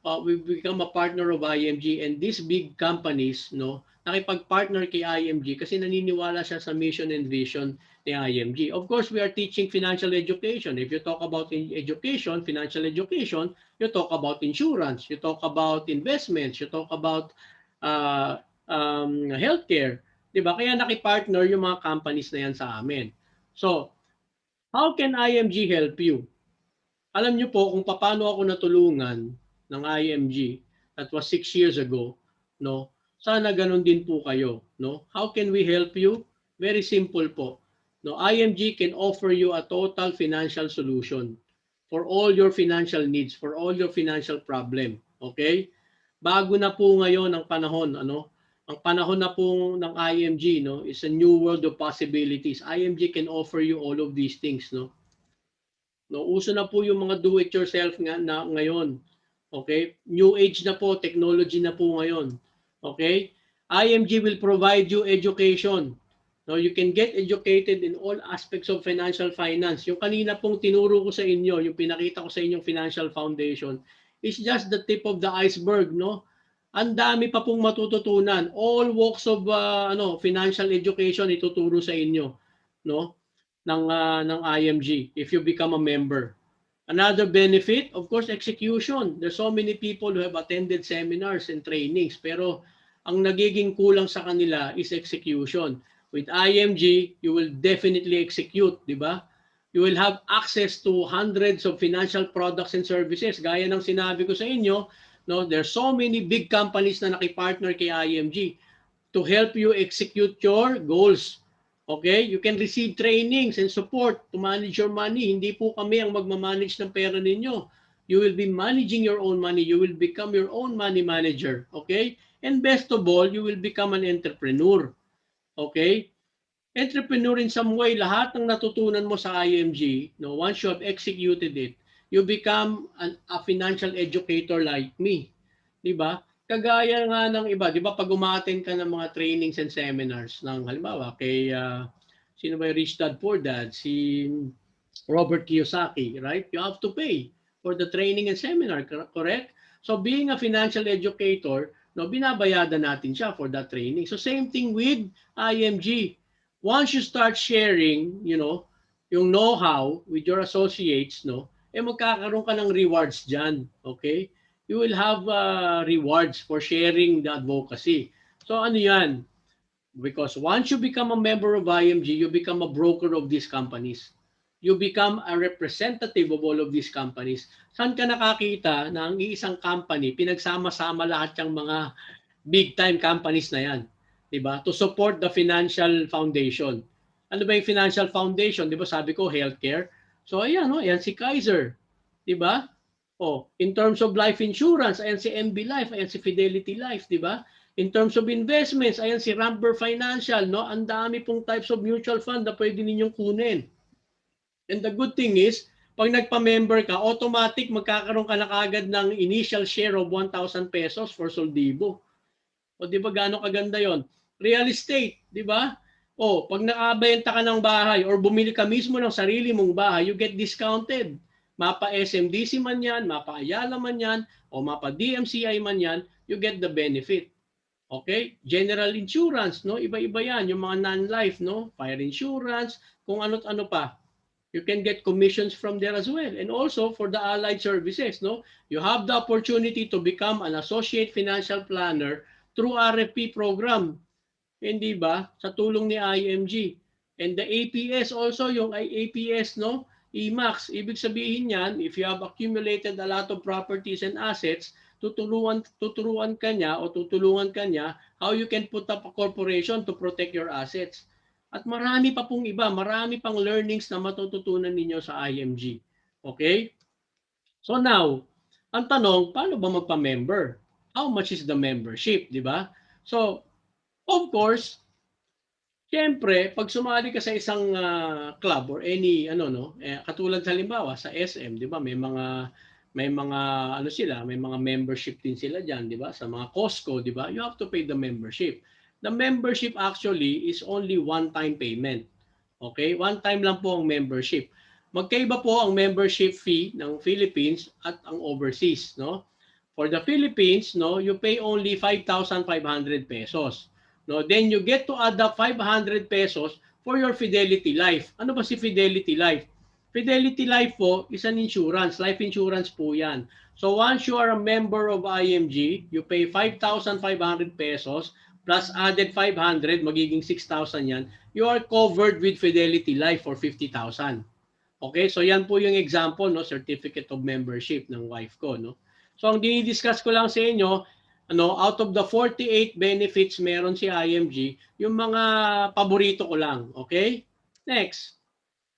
of IMG, and these big companies, no, nakipag-partner kay IMG kasi naniniwala siya sa mission and vision ni IMG. Of course, we are teaching financial education. If you talk about education, financial education, you talk about insurance, you talk about investments, you talk about healthcare. 'Di ba? Kaya nakipartner yung mga companies na yan sa amin. So, how can IMG help you? Alam niyo po kung paano ako natulungan ng IMG, that was 6 years ago, no? Sana ganun din po kayo, no? How can we help you? Very simple po. No, IMG can offer you a total financial solution for all your financial needs, for all your financial problem, okay? Bago na po ngayon ang panahon, ano? Ang panahon na po ng IMG, no, is a new world of possibilities. IMG can offer you all of these things, no? No, uso na po yung mga do it yourself nga na ngayon. Okay? New age na po, technology na po ngayon. Okay? IMG will provide you education. No, you can get educated in all aspects of financial finance. Yung kanina pong tinuro ko sa inyo, yung pinakita ko sa inyong financial foundation, is just the tip of the iceberg, no? Ang dami pa pong matututunan. All walks of financial education ituturo sa inyo, no? ng IMG if you become a member. Another benefit, of course, execution. There's so many people who have attended seminars and trainings, pero ang nagiging kulang sa kanila is execution. With IMG, you will definitely execute, di ba? You will have access to hundreds of financial products and services. Gaya ng sinabi ko sa inyo, no, there's so many big companies na nakipartner kay IMG to help you execute your goals. Okay? You can receive trainings and support to manage your money. Hindi po kami ang magmamanage ng pera ninyo. You will be managing your own money. You will become your own money manager. Okay? And best of all, you will become an entrepreneur. Okay? Entrepreneur in some way, lahat ng natutunan mo sa IMG, no, once you have executed it, you become a financial educator like me. Di ba? Kagaya nga ng iba, di ba, pag umattend ka ng mga trainings and seminars ng halimbawa kay sino ba yung Rich Dad Poor Dad, si Robert Kiyosaki, right? You have to pay for the training and seminar, correct? So being a financial educator, no, binabayadan natin siya for that training. So same thing with IMG. Once you start sharing, you know, yung know-how with your associates, no, magkakaroon ka ng rewards dyan, okay? You will have rewards for sharing the advocacy. So ano yan? Because once you become a member of IMG, you become a broker of these companies. You become a representative of all of these companies. Saan ka nakakita na ang isang company, pinagsama-sama lahat yung mga big-time companies na yan? Diba? To support the financial foundation. Ano ba yung financial foundation? Diba sabi ko, healthcare. So ayan, no? Ayan si Kaiser. Diba? Oh, in terms of life insurance, ayan si MB Life, ayan si Fidelity Life, di ba? In terms of investments, ayan si Ramper Financial, no? Ang dami pong types of mutual fund na pwede ninyong kunin. And the good thing is, pag nagpa-member ka, automatic magkakaroon ka na kagad ng initial share of 1,000 pesos for soldibo. O di ba gaano kaganda yon? Real estate, di ba? O pag nakabenta ka ng bahay or bumili ka mismo ng sarili mong bahay, you get discounted. Mapa SMDC man yan, mapa Ayala man yan, o mapa DMCI man yan, you get the benefit. Okay? General insurance, no? Iba-iba yan. Yung mga non-life, no? Fire insurance, kung ano't ano pa. You can get commissions from there as well. And also for the allied services, no? You have the opportunity to become an associate financial planner through RFP program. Hindi ba? Sa tulong ni IMG. And the APS also, yung APS, no? EMAX. Ibig sabihin yan, if you have accumulated a lot of properties and assets, tuturuan ka niya o tutulungan ka niya how you can put up a corporation to protect your assets. At marami pa pong iba, marami pang learnings na matututunan ninyo sa IMG. Okay? So now, ang tanong, paano ba magpa-member? How much is the membership, di ba? So, of course, siyempre, pag sumali ka sa isang club or any katulad sa halimbawa sa SM, 'di ba? May mga ano sila, may mga membership din sila diyan, 'di ba? Sa mga Costco, 'di ba? You have to pay the membership. The membership actually is only one-time payment. Okay? One time lang po ang membership. Magkaiba po ang membership fee ng Philippines at ang overseas, no? For the Philippines, no, you pay only 5,500 pesos. No, then you get to add up 500 pesos for your Fidelity Life. Ano ba si Fidelity Life? Fidelity Life po is an insurance, life insurance po 'yan. So once you are a member of IMG, you pay 5,500 pesos plus added 500, magiging 6,000 'yan. You are covered with Fidelity Life for 50,000. Okay? So 'yan po yung example, no, certificate of membership ng wife ko, no. So ang dinidiscuss ko lang sa inyo, out of the 48 benefits meron si IMG, yung mga paborito ko lang, okay? Next.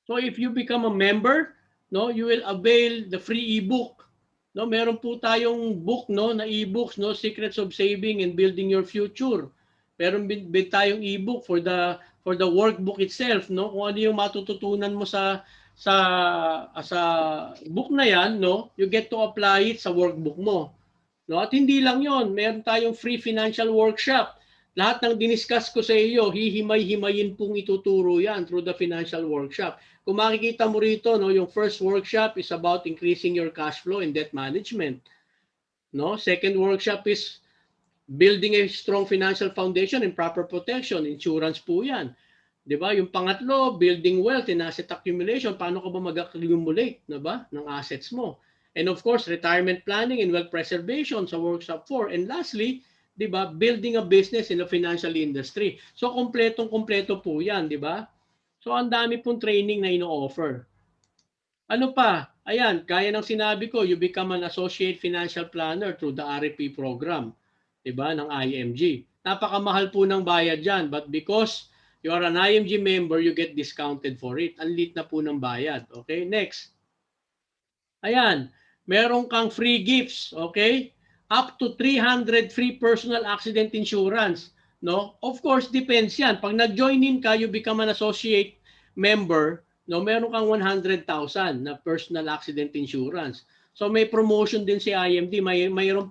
So if you become a member, no, you will avail the free ebook. No, meron po tayong book, no, na ebooks, no, Secrets of Saving and Building Your Future. Meron din tayong ebook for the workbook itself, no? Kung ano yung matututunan mo sa book na 'yan, no, you get to apply it sa workbook mo. No, at hindi lang 'yon, meron tayong free financial workshop. Lahat ng diniscuss ko sa iyo, hihimay-himayin pong ituturo 'yan through the financial workshop. Kung makikita mo rito, no, yung first workshop is about increasing your cash flow and debt management. No, second workshop is building a strong financial foundation and proper protection, insurance po 'yan. 'Di ba? Yung pangatlo, building wealth and asset accumulation, paano ka ba mag-accumulate, 'di ba, ng assets mo? And of course, retirement planning and wealth preservation sa workshop 4. And lastly, 'di ba, building a business in the financial industry. So kompletong-kompleto po 'yan, 'di ba? So ang dami pong training na ino-offer. Ano pa? Ayan, gaya ng sinabi ko, you become an associate financial planner through the RFP program, 'di ba, ng IMG. Napakamahal po ng bayad diyan, but because you are an IMG member, you get discounted for it. Ang liit na po ng bayad. Okay, next. Ayan, meron kang free gifts, okay? Up to 300 free personal accident insurance, no? Of course, depends yan. Pag nag-join in ka, you become an associate member, no? Meron kang 100,000 na personal accident insurance. So may promotion din si IMD, mayroon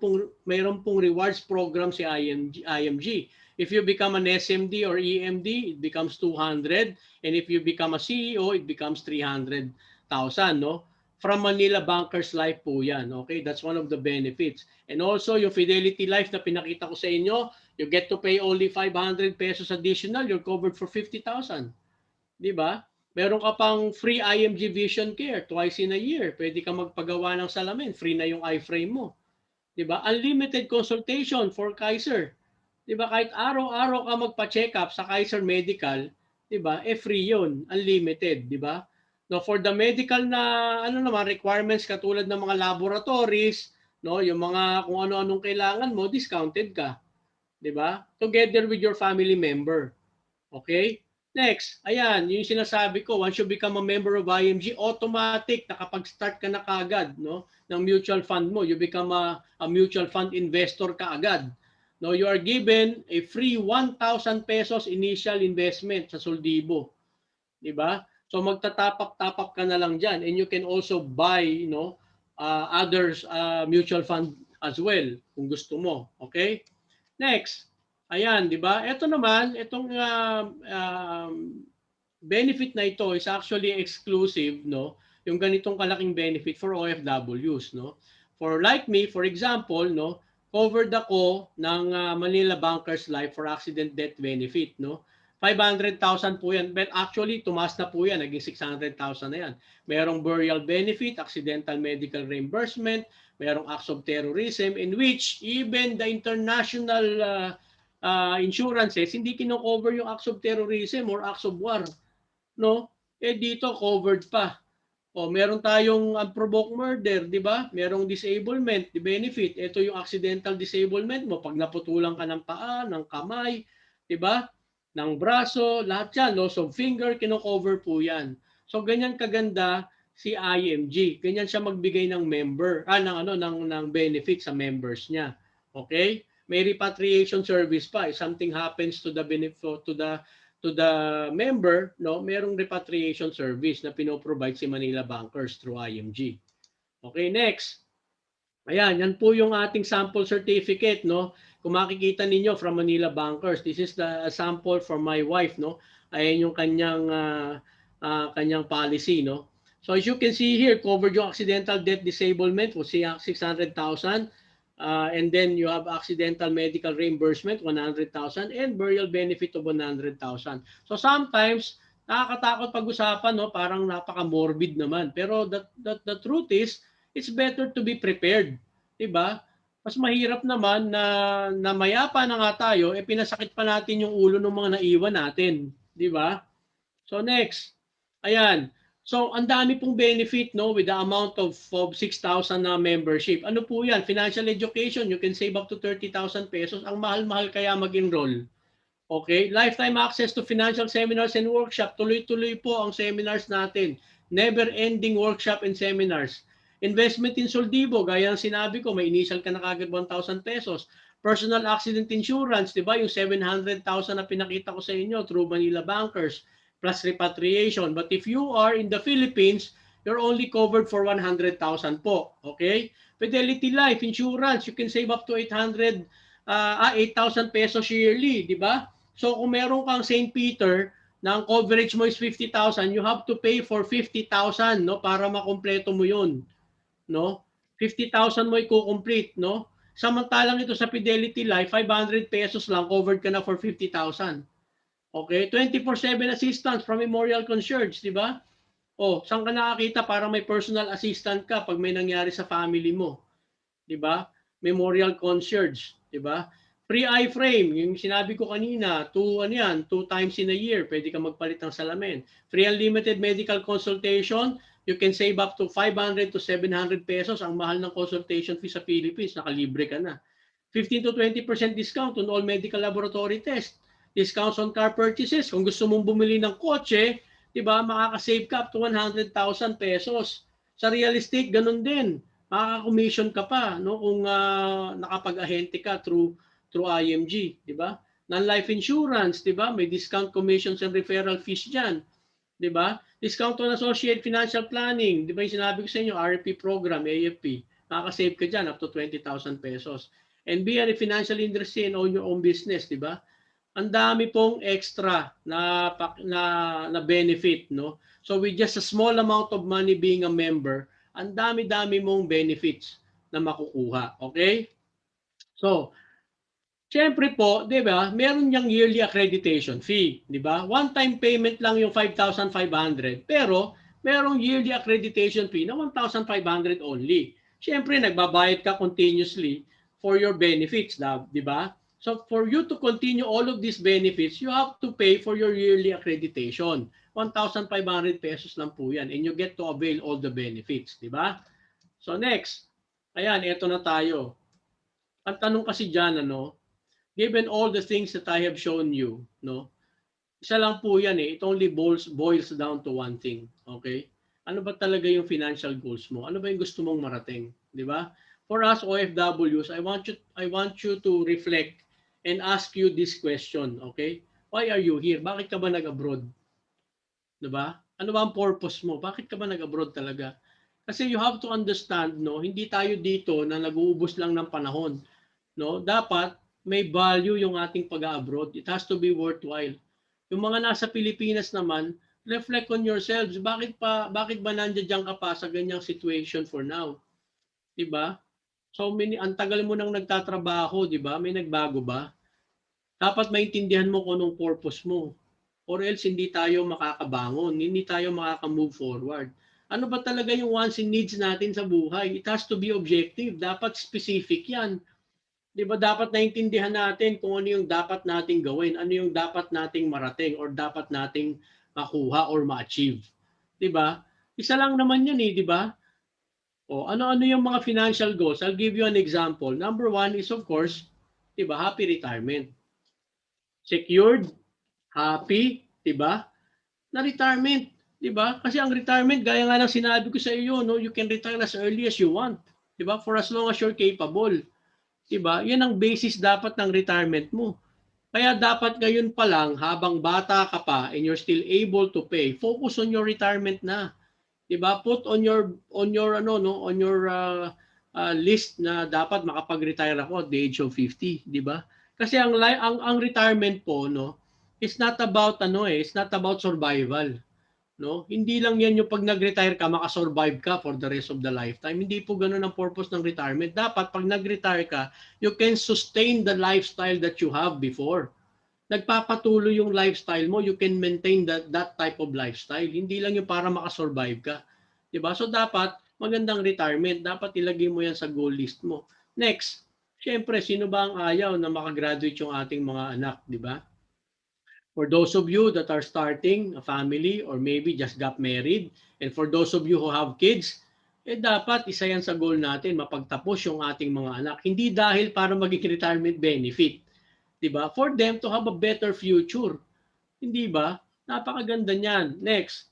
pong rewards program si IMG. If you become an SMD or EMD, it becomes 200, and if you become a CEO, it becomes 300,000, no? From Manila Bankers Life po yan. Okay, that's one of the benefits. And also, yung Fidelity Life na pinakita ko sa inyo, you get to pay only 500 pesos additional, you're covered for 50,000. Di ba? Meron ka pang free IMG Vision Care twice in a year. Pwede ka magpagawa ng salamin, free na yung iframe mo. Di ba? Unlimited consultation for Kaiser. Di ba? Kahit araw-araw ka magpa-check up sa Kaiser Medical, di ba? Free yun, unlimited, di ba? No, for the medical na requirements katulad ng mga laboratories, no, yung mga kung ano-anong kailangan mo, discounted ka. 'Di ba? Together with your family member. Okay? Next, ayan, yung sinasabi ko, once you become a member of IMG, automatic nakapag-start ka na kaagad, no, ng mutual fund mo. You become a mutual fund investor kaagad. no, you are given a free 1,000 pesos initial investment sa Soldibo. Di ba? So magtatapak-tapak ka na lang dyan, and you can also buy, others mutual fund as well kung gusto mo. Okay? Next. Ayan, di ba? Ito naman, itong benefit na ito is actually exclusive, no? Yung ganitong kalaking benefit for OFWs, no? For like me, for example, no, covered ako ng Manila Bankers Life for accident death benefit, no? 500,000 po yan. But actually, tumaas na po yan. Naging 600,000 na yan. Merong burial benefit, accidental medical reimbursement, merong acts of terrorism in which even the international insurances, hindi kino-cover yung acts of terrorism or acts of war. No? Eh dito covered pa. O meron tayong unprovoked murder, di ba? Merong disablement, the benefit. Ito yung accidental disablement mo pag naputulan ka ng paa, ng kamay, di ba? Ng braso, lahat yan, loss of finger, kino-cover po yan. So ganyan kaganda si IMG. Ganyan siya magbigay ng ng benefit sa members niya. Okay? May repatriation service pa. If something happens to the benefit to the member, no, merong repatriation service na pinoprovide si Manila Bankers through IMG. Okay, next. Ayan, yan po yung ating sample certificate, no. Kung makikita ninyo from Manila Bankers, this is the sample for my wife, no. Ayan yung kanyang policy, no. So as you can see here, covered yung accidental death disablement for 600,000. And then you have accidental medical reimbursement, 100,000, and burial benefit of 100,000. So sometimes, nakakatakot pag-usapan, no? Parang napaka-morbid naman. Pero the truth is, it's better to be prepared. Diba? Mas mahirap naman na mayapa na nga tayo, pinasakit pa natin yung ulo ng mga naiwan natin. Diba? So next, ayan. So, ang dami pong benefit, no, with the amount of 6,000 na membership. Ano po yan? Financial education, you can save up to 30,000 pesos. Ang mahal-mahal kaya mag-enroll. Okay? Lifetime access to financial seminars and workshop. Tuloy-tuloy po ang seminars natin. Never-ending workshop and seminars. Investment in Soldibo, gaya ng sinabi ko, may initial ka na kagad 1,000 pesos. Personal accident insurance, di ba? Yung 700,000 na pinakita ko sa inyo through Manila Bankers, plus repatriation. But if you are in the Philippines, you're only covered for 100,000 po. Okay? Fidelity Life Insurance, you can save up to 8,000 pesos yearly, di ba? So kung meron kang St. Peter na ang coverage mo is 50,000, you have to pay for 50,000, no, para makumpleto mo 'yun, no? 50,000 mo i-complete, no? Samantalang ito sa Fidelity Life, 500 pesos lang covered ka na for 50,000. Okay, 24/7 assistance from Memorial Concierge, di ba? Oh, saan ka nakakita para may personal assistant ka pag may nangyari sa family mo? Di ba? Memorial Concierge, di ba? Free iframe, yung sinabi ko kanina, 2 times in a year, pwede ka magpalit ng salamin. Free unlimited medical consultation, you can save up to 500 to 700 pesos. Ang mahal ng consultation fee sa Philippines, nakalibre ka na. 15 to 20% discount on all medical laboratory tests. Discounts on car purchases. Kung gusto mong bumili ng kotse, di ba, makaka-save ka up to 100,000 pesos. Sa real estate, ganun din. Makaka-commission ka pa, no, kung nakapag-ahente ka through IMG, di ba? Non-life insurance, di ba? May discount commissions and referral fees diyan, di ba? Discount on associate financial planning, di ba? Yung sinabi ko sa inyo, RFP program, AFP. Makaka-save ka diyan up to 20,000 pesos. And be a financial industry and own your own business, di ba? Ang dami pong extra na benefit, no? So with just a small amount of money being a member, ang dami-dami mong benefits na makukuha, okay? So, siyempre po, 'di ba? Meron yang yearly accreditation fee, 'di ba? One-time payment lang yung 5,500, pero merong yearly accreditation fee na 1,500 only. Siyempre, nagbabayad ka continuously for your benefits, 'di ba? So for you to continue all of these benefits, you have to pay for your yearly accreditation. 1,500 pesos lang po yan. And you get to avail all the benefits. Di ba? So next. Ayan, eto na tayo. Ang tanong kasi dyan, ano, given all the things that I have shown you, no, isa lang po yan eh. It only boils down to one thing. Okay? Ano ba talaga yung financial goals mo? Ano ba yung gusto mong marating? Di ba? For us OFWs, I want you to reflect and ask you this question, okay? Why are you here? Bakit ka ba nag-abroad? 'Di ba? Ano ba ang purpose mo? Bakit ka ba nag-abroad talaga? Kasi you have to understand, no, hindi tayo dito na nag-uubos lang ng panahon, no? Dapat may value yung ating pag-abroad. It has to be worthwhile. Yung mga nasa Pilipinas naman, reflect on yourselves. Bakit ba nandiyan ka pa sa ganyang situation for now? 'Di ba? So many, ang tagal mo nang nagtatrabaho, 'di ba? May nagbago ba? Dapat maintindihan mo kung anong purpose mo. Or else hindi tayo makakabangon, hindi tayo makaka-move forward. Ano ba talaga yung wants and needs natin sa buhay? It has to be objective. Dapat specific yan. Di ba dapat naintindihan natin kung ano yung dapat nating gawin, ano yung dapat nating marating or dapat nating makuha or ma-achieve. Di ba? Isa lang naman yan eh, di ba? O ano-ano yung mga financial goals? I'll give you an example. Number one is of course, di ba, happy retirement. Secured, happy, di ba? Na retirement, 'di ba? Kasi ang retirement gaya nga ng sinabi ko sa iyo, no, you can retire as early as you want, 'di ba? For as long as you're capable, 'di ba? 'Yan ang basis dapat ng retirement mo. Kaya dapat ngayon pa lang habang bata ka pa and you're still able to pay, focus on your retirement na. 'Di ba? Put on your ano no, on your list na dapat makapag-retire ako at the age of 50, 'di ba? Kasi ang retirement po no, it's not about it's not about survival. No? Hindi lang yan yung pag nag-retire ka, makasurvive ka for the rest of the lifetime. Hindi po ganun ang purpose ng retirement. Dapat pag nag-retire ka, you can sustain the lifestyle that you have before. Nagpapatuloy yung lifestyle mo, you can maintain that type of lifestyle. Hindi lang yung para makasurvive ka. Diba? So dapat magandang retirement. Dapat ilagay mo yan sa goal list mo. Next, syempre, sino ba ang ayaw na makagraduate yung ating mga anak? Diba? For those of you that are starting a family or maybe just got married, and for those of you who have kids, dapat isa yan sa goal natin, mapagtapos yung ating mga anak. Hindi dahil para maging retirement benefit, di ba? For them to have a better future. Hindi ba? Napakaganda niyan. Next,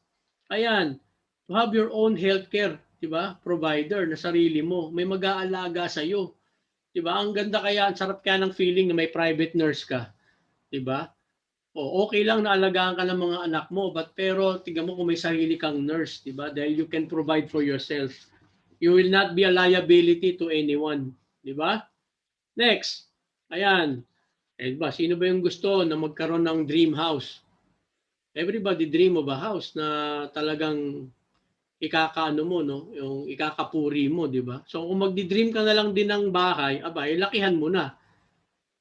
ayan, to have your own healthcare, di ba? Provider na sarili mo. May mag-aalaga sa iyo. Di ba? Ang ganda kaya, ang sarap kaya ng feeling na may private nurse ka. Di ba? O okay lang na alagaan ka ng mga anak mo, but pero tingnan mo kung may sarili kang nurse, 'di ba? Dahil you can provide for yourself. You will not be a liability to anyone, 'di ba? Next. Ayan. Eh ba, sino ba yung gusto na magkaroon ng dream house? Everybody dream of a house na talagang ikakaano mo, no? Yung ikakapuri mo, 'di ba? So kung magdi-dream ka na lang din ng bahay, abay, lakihan mo na.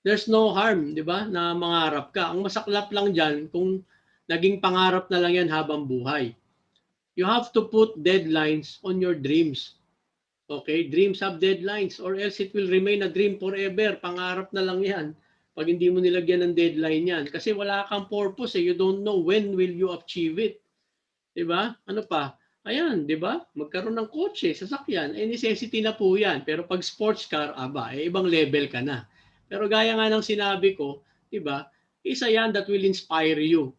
There's no harm, di ba, na mangarap ka. Ang masaklap lang dyan, kung naging pangarap na lang yan habang buhay. You have to put deadlines on your dreams. Okay? Dreams have deadlines or else it will remain a dream forever. Pangarap na lang yan. Pag hindi mo nilagyan ng deadline yan. Kasi wala kang purpose eh. You don't know when will you achieve it. Di ba? Ano pa? Ayan, di ba? Magkaroon ng kotse, sasakyan. Necessity na po yan. Pero pag sports car, ibang level ka na. Pero gaya nga ng sinabi ko, 'di ba? Isa 'yan that will inspire you,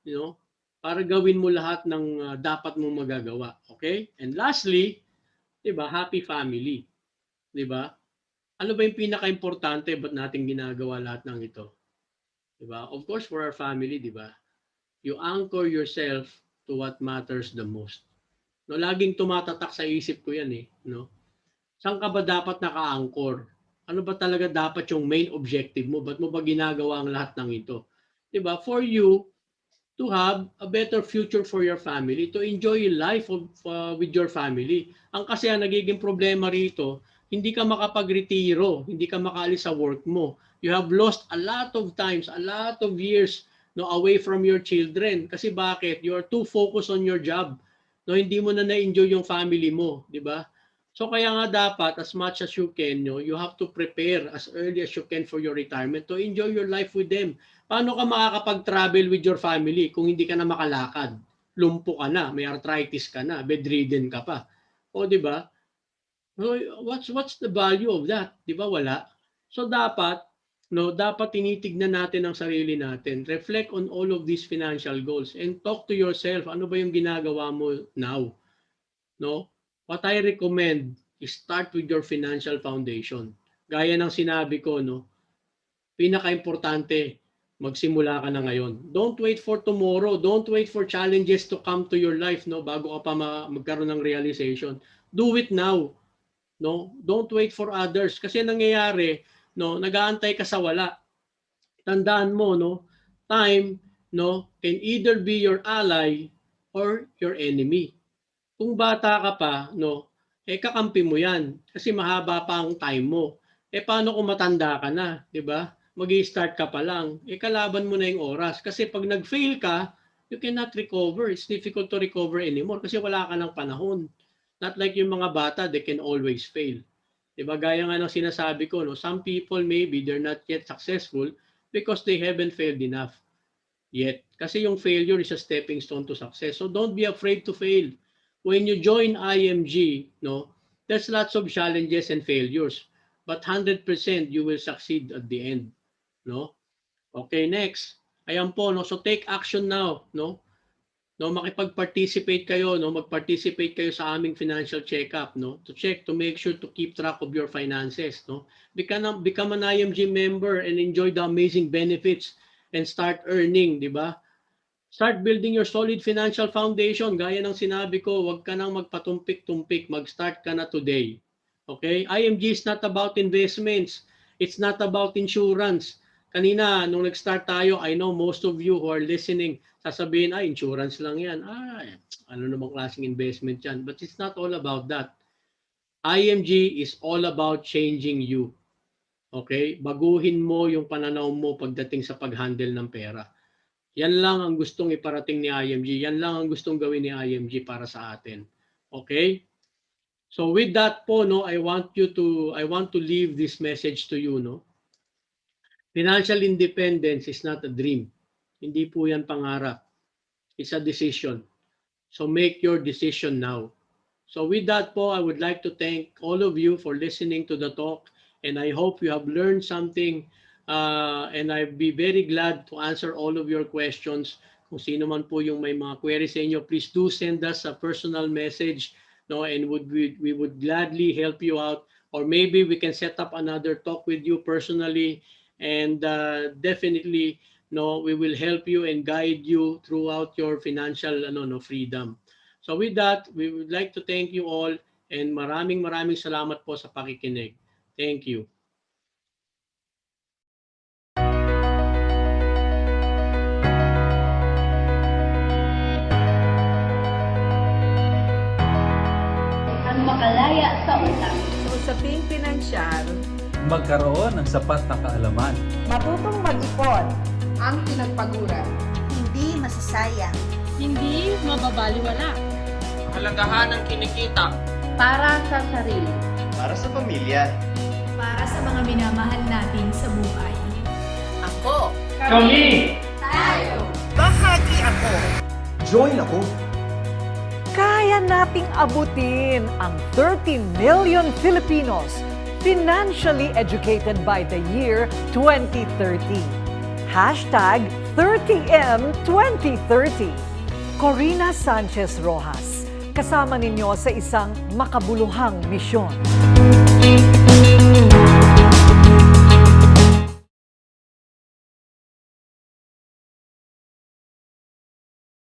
you know, para gawin mo lahat ng dapat mong magagawa, okay? And lastly, 'di ba, happy family, 'di ba? Ano ba 'yung pinaka-importante ba't natin ginagawa lahat ng ito? 'Di ba? Of course for our family, 'di ba? You anchor yourself to what matters the most. No, laging tumatatak sa isip ko 'yan eh, no? Saan ka ba dapat naka-anchor? Ano ba talaga dapat yung main objective mo? Ba't mo ba ginagawa ang lahat ng ito? 'Di ba? For you to have a better future for your family, to enjoy life with your family. Ang kasi ang nagiging problema rito, hindi ka makapag-retiro, hindi ka makaalis sa work mo. You have lost a lot of times, a lot of years no, away from your children. Kasi bakit? You are too focused on your job. No, hindi mo na na-enjoy yung family mo, di ba? So kaya nga dapat as much as you can, no, you have to prepare as early as you can for your retirement to enjoy your life with them. Paano ka makakapag-travel with your family kung hindi ka na makalakad? Lumpo ka na, may arthritis ka na, bedridden ka pa. O di ba? So, what's the value of that? Di ba wala? So dapat dapat tinitignan natin ang sarili natin. Reflect on all of these financial goals and talk to yourself, ano ba yung ginagawa mo now? No? What I recommend is start with your financial foundation. Gaya ng sinabi ko, no? pinaka-importante, magsimula ka na ngayon. Don't wait for tomorrow. Don't wait for challenges to come to your life, no, bago ka pa magkaroon ng realization. Do it now. No? Don't wait for others. Kasi nangyayari, no, nag-aantay ka sa wala. Tandaan mo, no, time, no, can either be your ally or your enemy. Kung bata ka pa, no, kakampi mo yan kasi mahaba pa ang time mo. Paano kung matanda ka na, 'di ba? Magi-start ka pa lang, kalaban mo na yung oras. Kasi pag nag-fail ka, you cannot recover. It's difficult to recover anymore kasi wala ka ng panahon. Not like yung mga bata, they can always fail. 'Di ba? Gaya nga ng sinasabi ko, no, some people maybe they're not yet successful because they haven't failed enough yet. Kasi yung failure is a stepping stone to success. So don't be afraid to fail. When you join IMG, no, there's lots of challenges and failures, but 100% you will succeed at the end, no? Okay, next. Ayan po, no. So take action now, no? No, makipag-participate kayo, no? Mag-participate kayo sa aming financial check-up, no? To make sure to keep track of your finances, no? Become an IMG member and enjoy the amazing benefits and start earning, di ba? Start building your solid financial foundation. Gaya ng sinabi ko, huwag ka nang magpatumpik-tumpik. Mag-start ka na today. Okay? IMG is not about investments. It's not about insurance. Kanina, nung nag-start tayo, I know most of you who are listening, sasabihin, insurance lang yan. Ano namang klaseng investment yan? But it's not all about that. IMG is all about changing you. Okay? Baguhin mo yung pananaw mo pagdating sa pag-handle ng pera. Yan lang ang gustong iparating ni IMG. Yan lang ang gustong gawin ni IMG para sa atin. Okay? So with that po, no, I want to leave this message to you, no. Financial independence is not a dream. Hindi po yan pangarap. It's a decision. So make your decision now. So with that po, I would like to thank all of you for listening to the talk, and I hope you have learned something. And I'd be very glad to answer all of your questions. Kung sino man po yung may mga queries sa inyo, please do send us a personal message, no, and we would gladly help you out. Or maybe we can set up another talk with you personally, and definitely, no, we will help you and guide you throughout your financial freedom. So with that, we would like to thank you all, and maraming salamat po sa pakikinig. Thank you. Makalaya sa utang. Sa usaping pinansyal, magkaroon ng sapat na kaalaman. matutong mag-ipon, Ang pinagpaguran. Hindi masasayang. Hindi mababaliwala. Halagahan ng kinikita. Para sa sarili. Para sa pamilya. Para sa mga minamahal natin sa buhay. ako, Kami! Tayo! bahagi ako. Join ako. Kaya nating abutin ang 30 million Filipinos financially educated by the year 2030. Hashtag 30M 2030. Corina Sanchez Rojas, kasama ninyo sa isang makabuluhang misyon.